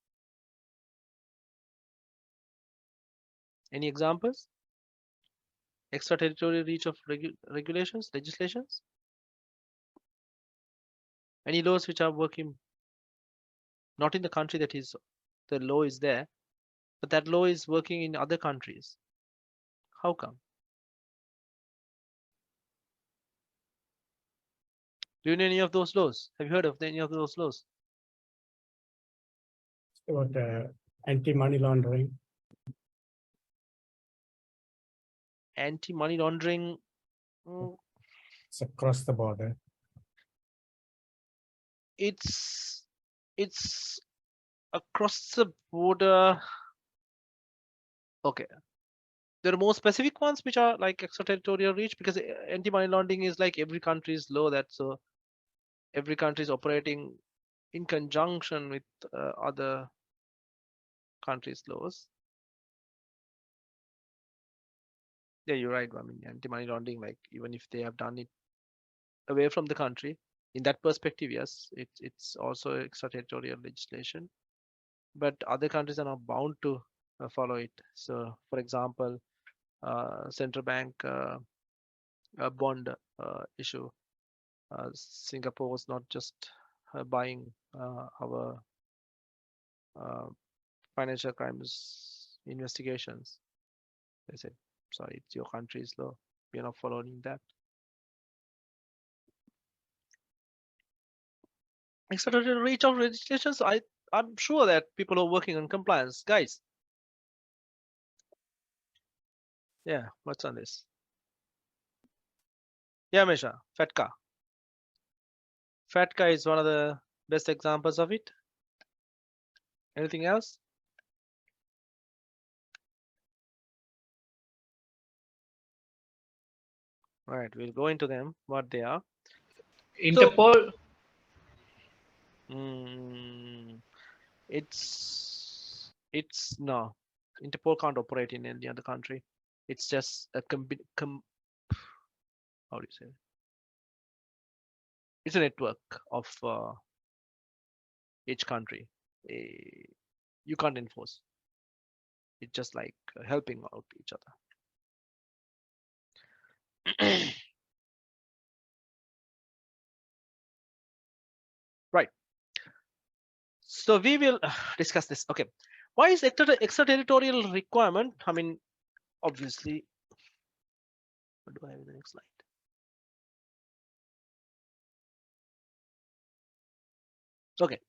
Any examples? Extraterritorial reach of regulations, legislations? Any laws which are working not in the country that is the law is there, but that law is working in other countries? How come? Do you know any of those laws? Have you heard of any of those laws? About anti-money laundering. Anti-money laundering. It's across the border. It's across the border. Okay. There are more specific ones which are like extraterritorial reach, because anti-money laundering is like every country's law, that so every country is operating in conjunction with other countries' laws. Yeah, you're right. I mean, anti-money laundering, like even if they have done it away from the country, in that perspective, yes, it's also extraterritorial legislation. But other countries are not bound to follow it. So, for example, central bank bond issue. Singapore was not just buying our financial crimes investigations. They said, sorry, it's your country's law. We're not following that. Extraterritorial reach of legislations. I'm sure that people are working on compliance, guys. Yeah, what's on this? Yeah, Misha, FATCA. FATCA is one of the best examples of it. Anything else? All right, we'll go into them, what they are. Interpol. It's no. Interpol can't operate in any other country. It's just a how do you say? It's a network of each country. You can't enforce. It's just like helping out each other. Right. So we will discuss this. Okay. Why is extraterritorial requirement? I mean, obviously, what do I have in the next slide? Okay,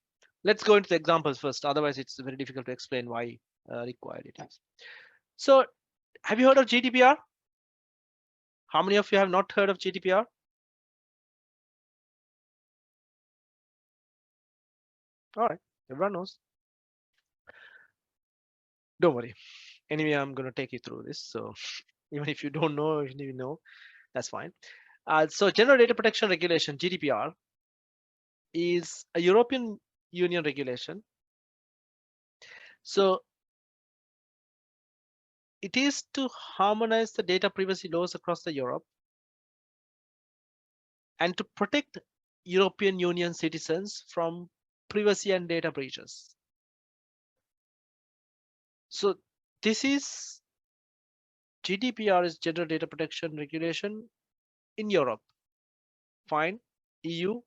let's go into the examples first. Otherwise, it's very difficult to explain why required it is. So, have you heard of GDPR? How many of you have not heard of GDPR? All right, everyone knows. Don't worry. Anyway, I'm going to take you through this. So, Even if you don't know, if you know, that's fine. So General Data Protection Regulation, GDPR, is a European Union regulation. So it is to harmonize the data privacy laws across the Europe and to protect European Union citizens from privacy and data breaches. So this is GDPR is General Data Protection Regulation in Europe. Fine. EU,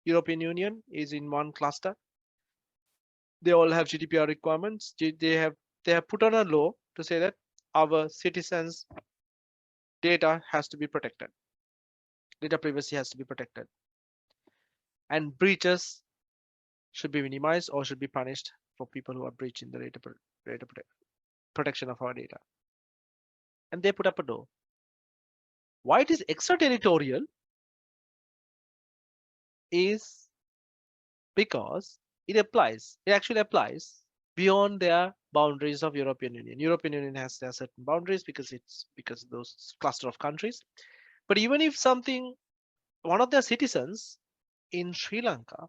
European Union is in one cluster. They all have GDPR requirements. They have put on a law to say that our citizens' data has to be protected. Data privacy has to be protected. And breaches should be minimized or should be punished for people who are breaching the protection of our data. And they put up a law. Why it is extraterritorial is because it actually applies beyond their boundaries of European Union. European Union has their certain boundaries because of those cluster of countries. But even if one of their citizens in Sri Lanka,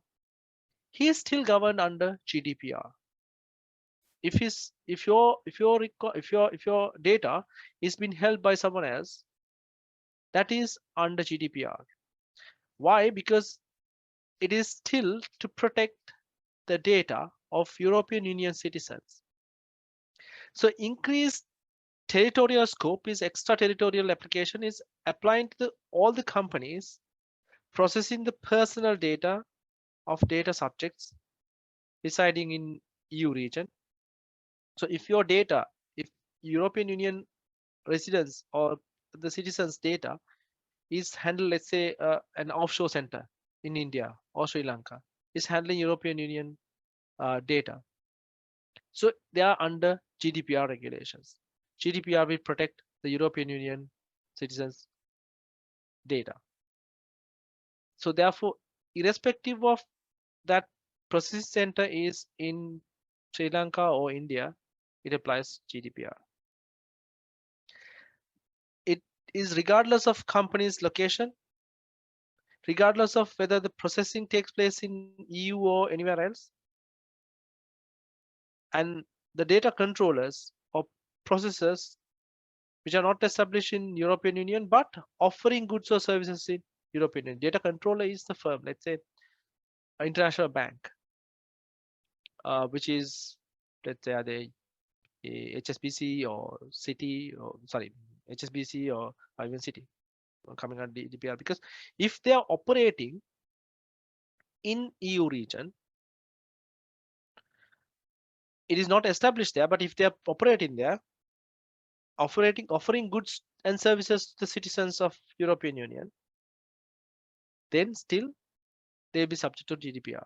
he is still governed under GDPR. If your data is being held by someone else, that is under GDPR. Why? Because it is still to protect the data of European Union citizens. So increased territorial scope is extraterritorial application is applying to all the companies processing the personal data of data subjects residing in EU region. So if European Union residents or the citizens' data is handled, let's say an offshore center in India or Sri Lanka is handling European Union data. So they are under GDPR regulations. GDPR will protect the European Union citizens' data. So therefore, irrespective of that processing center is in Sri Lanka or India, it applies GDPR. It is regardless of company's location, regardless of whether the processing takes place in EU or anywhere else. And the data controllers or processors which are not established in European Union but offering goods or services in European Union. Data controller is the firm, let's say an international bank, which is, let's say, are they HSBC or City or sorry, HSBC or even City coming under GDPR, because if they are operating in EU region, it is not established there, but if they are operating there, offering goods and services to the citizens of European Union, then still they'll be subject to GDPR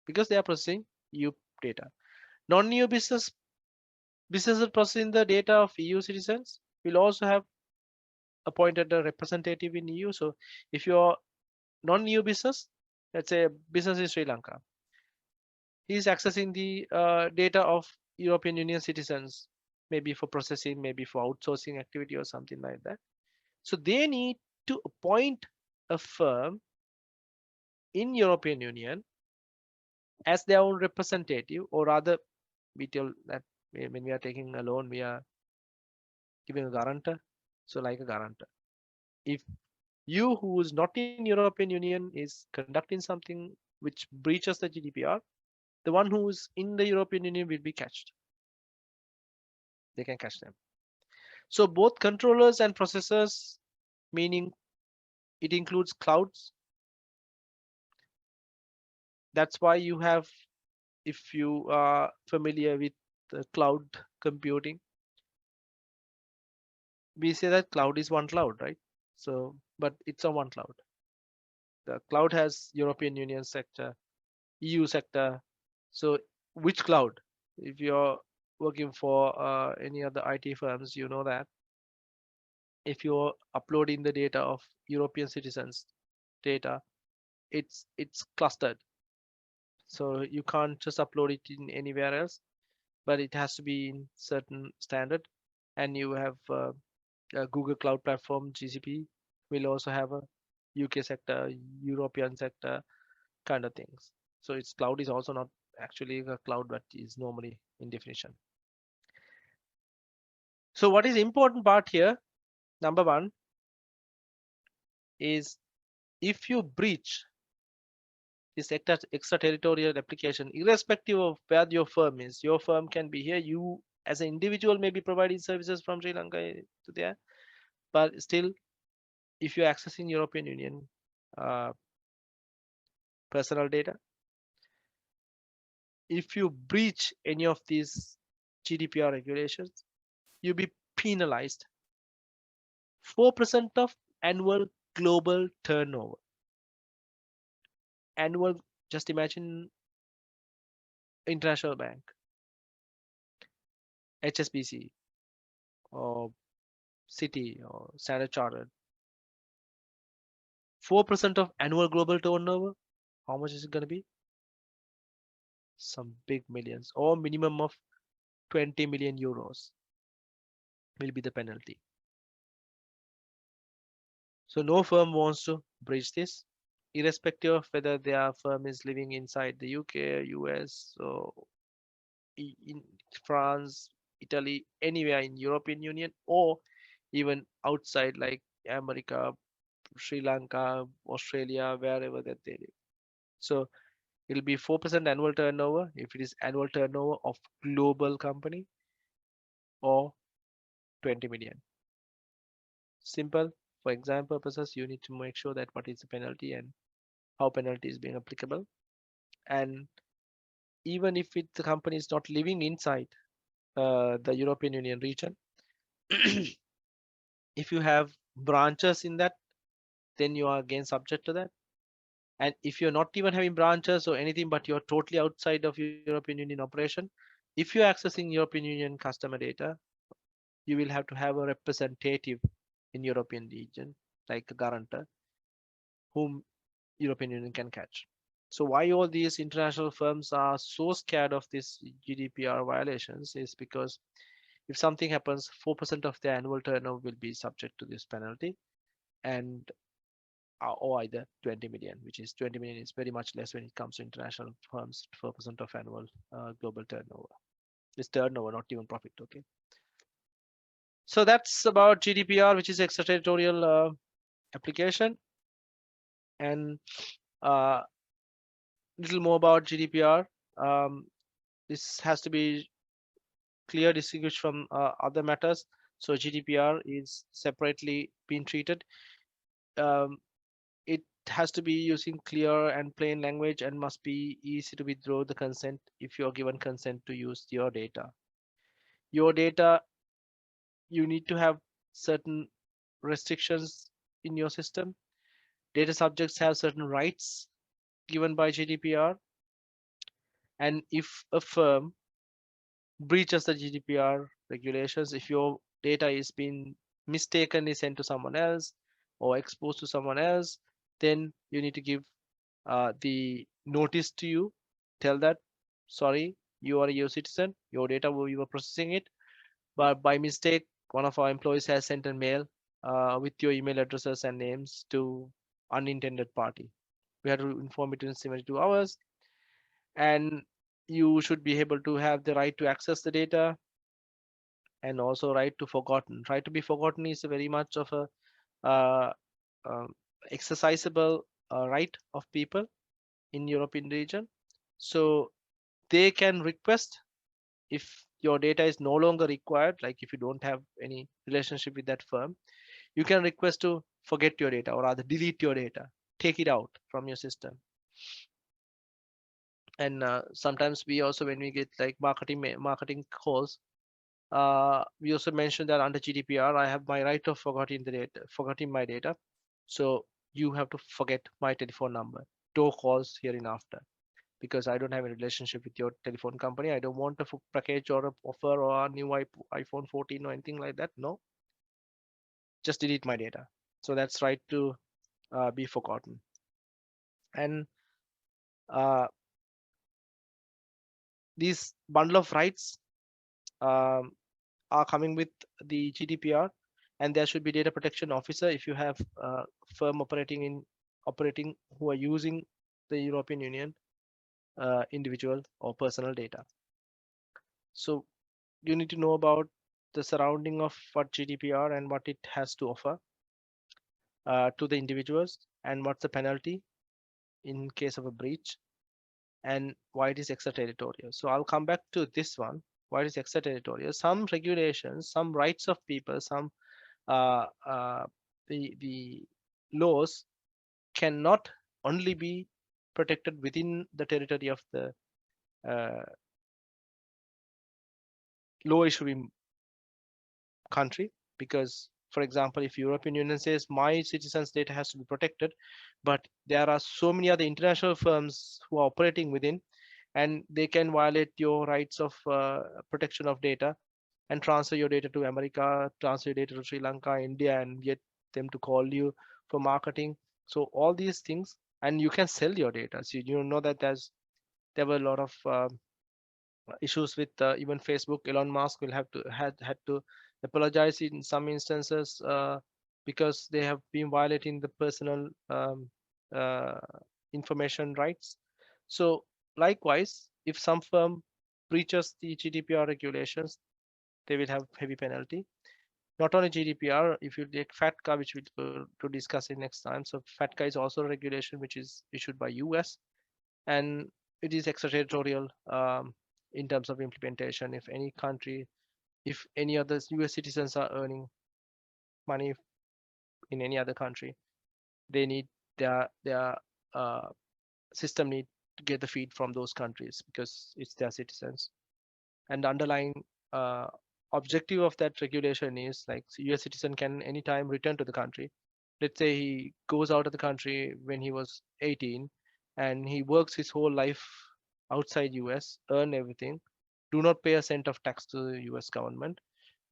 because they are processing EU data. Non-EU businesses processing the data of EU citizens will also have appointed a representative in EU. So if you're non-EU business, let's say a business in Sri Lanka, he is accessing the data of European Union citizens, maybe for processing, maybe for outsourcing activity or something like that. So they need to appoint a firm in European Union as their own representative, or rather, we tell that when we are taking a loan, we are giving a guarantor. So like a guarantor. If you who is not in European Union is conducting something which breaches the GDPR, the one who is in the European Union will be catched. They can catch them. So both controllers and processors, meaning it includes clouds. That's why you have, if you are familiar with cloud computing, we say that cloud is one cloud, right? So, but it's on one cloud. The cloud has European Union sector, EU sector. So which cloud? If you're working for any other IT firms, you know that if you're uploading the data of European citizens data, it's clustered. So you can't just upload it in anywhere else, but it has to be in certain standard, and you have Google Cloud Platform, GCP, will also have a UK sector, European sector kind of things. So its cloud is also not actually a cloud, but is normally in definition. So what is important part here, number one, is if you breach this extraterritorial application, irrespective of where your firm is, your firm can be here, you as an individual may be providing services from Sri Lanka to there, but still, if you're accessing European Union uh, personal data, if you breach any of these GDPR regulations, you'll be penalized 4% of annual global turnover. Annual, just imagine international bank, HSBC, or Citi, or Standard Chartered. 4% of annual global turnover, how much is it going to be? Some big millions, or minimum of 20 million euros will be the penalty. So no firm wants to breach this, irrespective of whether their firm is living inside the UK, US, or in France, Italy, anywhere in European Union, or even outside like America, Sri Lanka, Australia, wherever that they live. So it'll be 4% annual turnover if it is annual turnover of global company, or 20 million. Simple. For exam purposes, you need to make sure that what is the penalty and how penalty is being applicable. And even if the company is not living inside the European Union region, if you have branches in that, then you are again subject to that. And if you're not even having branches or anything, but you're totally outside of European Union operation, if you're accessing European Union customer data, you will have to have a representative in European region, like a guarantor, whom European Union can catch. So why all these international firms are so scared of this GDPR violations is because if something happens, 4% of their annual turnover will be subject to this penalty, and or either 20 million, which is 20 million is very much less when it comes to international firms, 4% of annual global turnover. It's turnover, not even profit. Okay. So that's about GDPR, which is extraterritorial application. And little more about GDPR. This has to be clear, distinguished from other matters. So GDPR is separately being treated. It has to be using clear and plain language and must be easy to withdraw the consent if you're given consent to use your data. Your data, you need to have certain restrictions in your system. Data subjects have certain rights given by GDPR. And if a firm breaches the GDPR regulations, if your data is being mistakenly sent to someone else or exposed to someone else, then you need to give the notice to you, tell that, sorry, you are a US citizen, your data, we were processing it, but by mistake, one of our employees has sent a mail with your email addresses and names to unintended party. We had to inform it in 72 hours, and you should be able to have the right to access the data and also right to forgotten. Right to be forgotten is very much of a uh, exercisable right of people in European region. So they can request, if your data is no longer required, like if you don't have any relationship with that firm, you can request to forget your data, or rather delete your data, take it out from your system. And sometimes we also, when we get like marketing calls, we also mentioned that under GDPR, I have my right of forgetting my data. So you have to forget my telephone number, no calls hereinafter, because I don't have a relationship with your telephone company. I don't want a package or a offer or a new iPhone 14 or anything like that. No, just delete my data. So that's right to be forgotten. And these bundle of rights are coming with the GDPR. and there should be data protection officer if you have a firm operating who are using the European Union individual or personal data. So you need to know about the surrounding of what GDPR and what it has to offer to the individuals, and what's the penalty in case of a breach, and why it is extraterritorial. So I'll come back to this one. Why it is extraterritorial? Some regulations, some rights of people, some the laws cannot only be protected within the territory of the law issuing country, because for example, if European Union says my citizens' data has to be protected, but there are so many other international firms who are operating within, and they can violate your rights of protection of data and transfer your data to America, transfer your data to Sri Lanka, India, and get them to call you for marketing. So all these things, and you can sell your data. So you know that there were a lot of issues with even Facebook. Elon Musk will have to had to apologize in some instances because they have been violating the personal uh, information rights. So likewise, if some firm breaches the GDPR regulations, they will have heavy penalty. Not only GDPR, if you take FATCA, which we'll go to discuss it next time. So FATCA is also a regulation which is issued by US, and it is extraterritorial in terms of implementation. If any country, if any other US citizens are earning money in any other country, they need their system need to get the feed from those countries because it's their citizens. And the underlying objective of that regulation is like US citizen can anytime return to the country. Let's say he goes out of the country when he was 18 and he works his whole life outside US, earn everything, do not pay a cent of tax to the US government.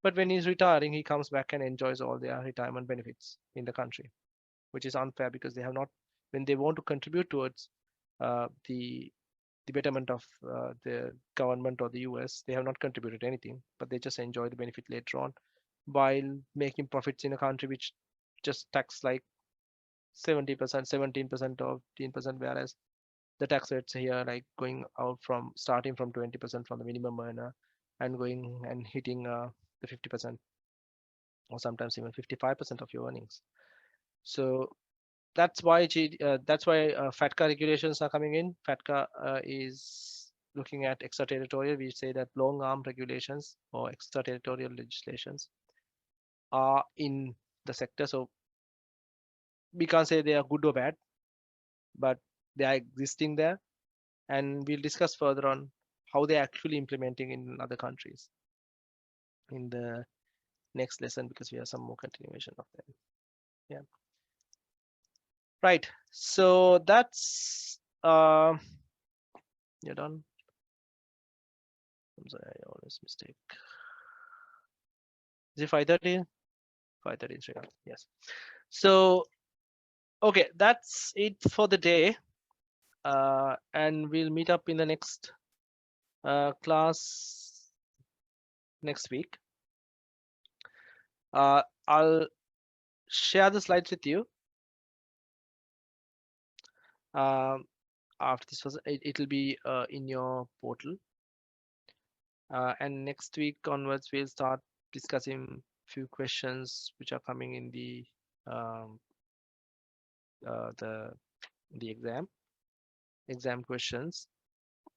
But when he's retiring, he comes back and enjoys all their retirement benefits in the country, which is unfair because they have not, when they want to contribute towards the betterment of the government or the US, they have not contributed anything, but they just enjoy the benefit later on while making profits in a country which just tax like 70%, 17% or 15%, whereas the tax rates here like going out from starting from 20% from the minimum earner and going and hitting the 50% or sometimes even 55% of your earnings. So that's why FATCA regulations are coming in. FATCA is looking at extraterritorial. We say that long arm regulations or extraterritorial legislations are in the sector. So we can't say they are good or bad, but they are existing there. And we'll discuss further on how they're actually implementing in other countries in the next lesson, because we have some more continuation of them. Yeah. Right. So that's you're done. I'm sorry, I always mistake. Is it 5:30? 5:30 Sri Lanka. Yes. So okay, that's it for the day. And we'll meet up in the next class next week. I'll share the slides with you. After this was it'll be in your portal. And next week onwards, we'll start discussing few questions which are coming in the exam questions,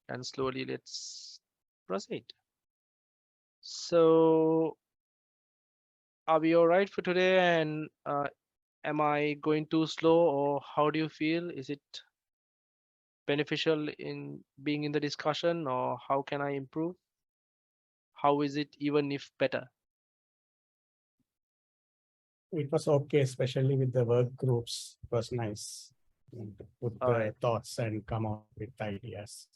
and slowly let's proceed. So are we all right for today? And am I going too slow, or how do you feel? Is it beneficial in being in the discussion, or how can I improve? How is it even if better? It was okay, especially with the work groups. It was nice to put All the right. thoughts and come up with ideas.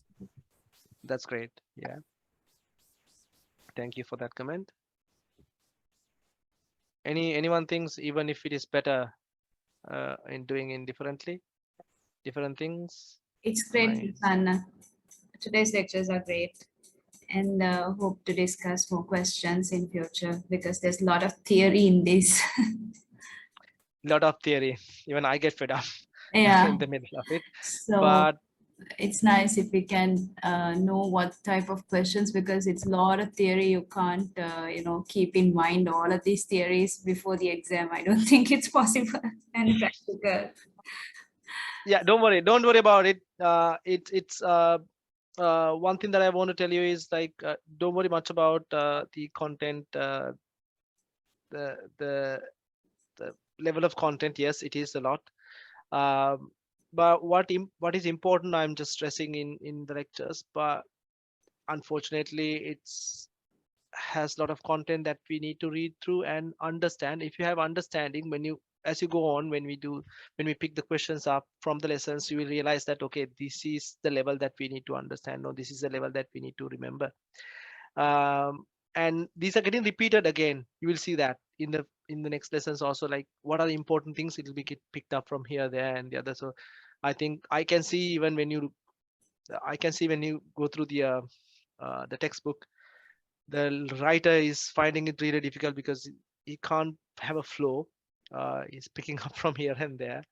That's great. Yeah. Thank you for that comment. Anyone thinks even if it is better in doing different things? It's great, Nice. Anna. Today's lectures are great. and hope to discuss more questions in future because there's a lot of theory in this. Lot of theory. Even I get fed up Yeah, in the middle of it. so But it's nice if we can know what type of questions, because it's a lot of theory. You can't, keep in mind all of these theories before the exam. I don't think it's possible and practical. yeah, don't worry about it. It's one thing that I want to tell you is like don't worry much about the content, the the the level of content. Yes, it is a lot. But what is important, I'm just stressing in the lectures. But unfortunately, it's has a lot of content that we need to read through and understand. If you have understanding, when you as you go on, when we pick the questions up from the lessons, you will realize that okay, this is the level that we need to understand, or this is the level that we need to remember. And these are getting repeated again. You will see that in the next lessons also, like what are the important things, it will be get picked up from here, there, and the other. So I think I can see even when you go through the textbook, the writer is finding it really difficult because he can't have a flow. He's picking up from here and there,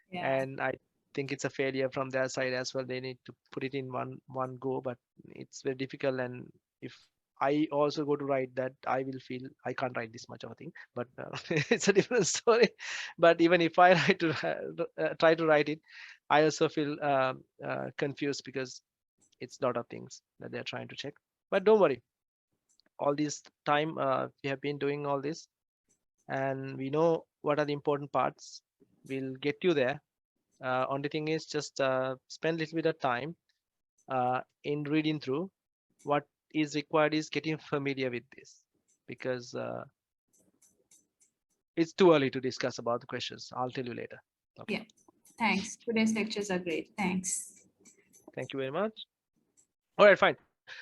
Yeah. and I think it's a failure from their side as well. They need to put it in one go, but it's very difficult. And if I also go to write that, I will feel I can't write this much of a thing. But it's a different story. But even if I try to write it, I also feel confused because it's a lot of things that they're trying to check. But don't worry, all this time we have been doing all this, and we know what are the important parts. We'll get you there. Only thing is just spend a little bit of time in reading through. What is required is getting familiar with this, because it's too early to discuss about the questions. I'll tell you later. Okay. Yeah. Thanks. Today's lectures are great. Thanks. Thank you very much. All right, fine.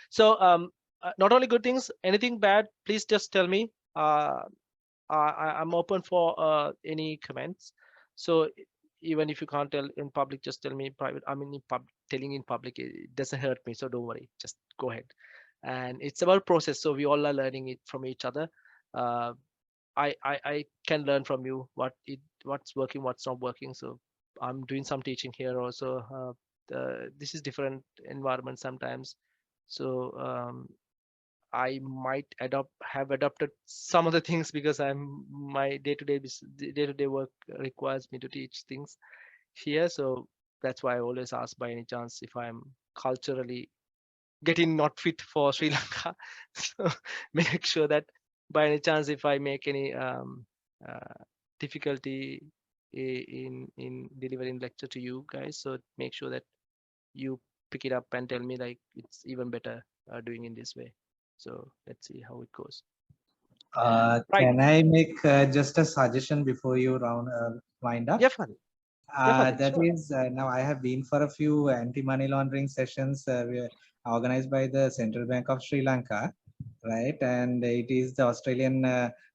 So not only good things, anything bad, please just tell me. I'm open for any comments. So even if you can't tell in public, just tell me in private. I mean, telling in public, it doesn't hurt me. So don't worry, just go ahead. And it's about process. So we all are learning it from each other. I can learn from you what's working, what's not working. So I'm doing some teaching here also. This is different environment sometimes. So I might have adopted some of the things because my day-to-day work requires me to teach things here. So that's why I always ask by any chance if I'm culturally getting not fit for Sri Lanka. So make sure that by any chance if I make any difficulty in delivering lecture to you guys, so make sure that you pick it up and tell me like it's even better doing in this way. So let's see how it goes. Right. Can I make just a suggestion before you wind up? Yeah, fun. That Sure. is, now I have been for a few anti-money laundering sessions organized by the Central Bank of Sri Lanka, right? And it is the Australian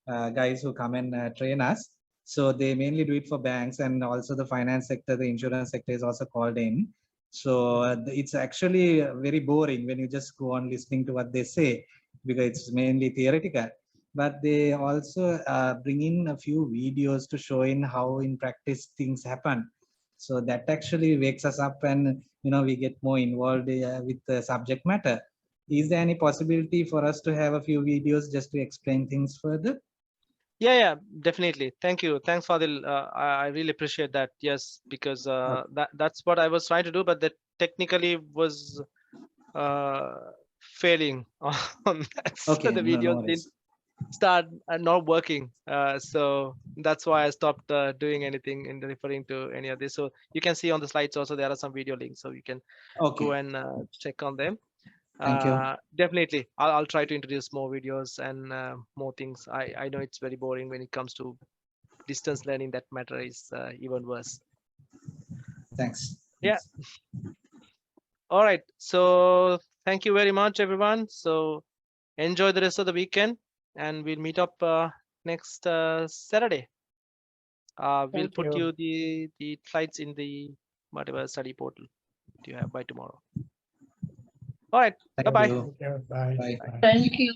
guys who come and train us. So they mainly do it for banks, and also the finance sector, the insurance sector is also called in. So it's actually very boring when you just go on listening to what they say, because it's mainly theoretical. But they also bring in a few videos to show in how in practice things happen. So that actually wakes us up, and we get more involved with the subject matter. Is there any possibility for us to have a few videos just to explain things further? Yeah, definitely. Thank you. Thanks, Fadil. I really appreciate that. Yes, because that's what I was trying to do, but that technically was failing on that. So Okay, the no videos didn't worries. start not working. So that's why I stopped doing anything in referring to any of this. So you can see on the slides also there are some video links, so you can Okay, go and check on them. thank you. Definitely, I'll try to introduce more videos and more things. I know it's very boring when it comes to distance learning. That matter is even worse. Thanks. Yeah. All right. So thank you very much, everyone. So enjoy the rest of the weekend, and we'll meet up next Saturday. We'll Thank put you. you the slides in the whatever study portal you have by tomorrow. All right. Thank Bye-bye. you. Bye. Bye. Bye. Thank you.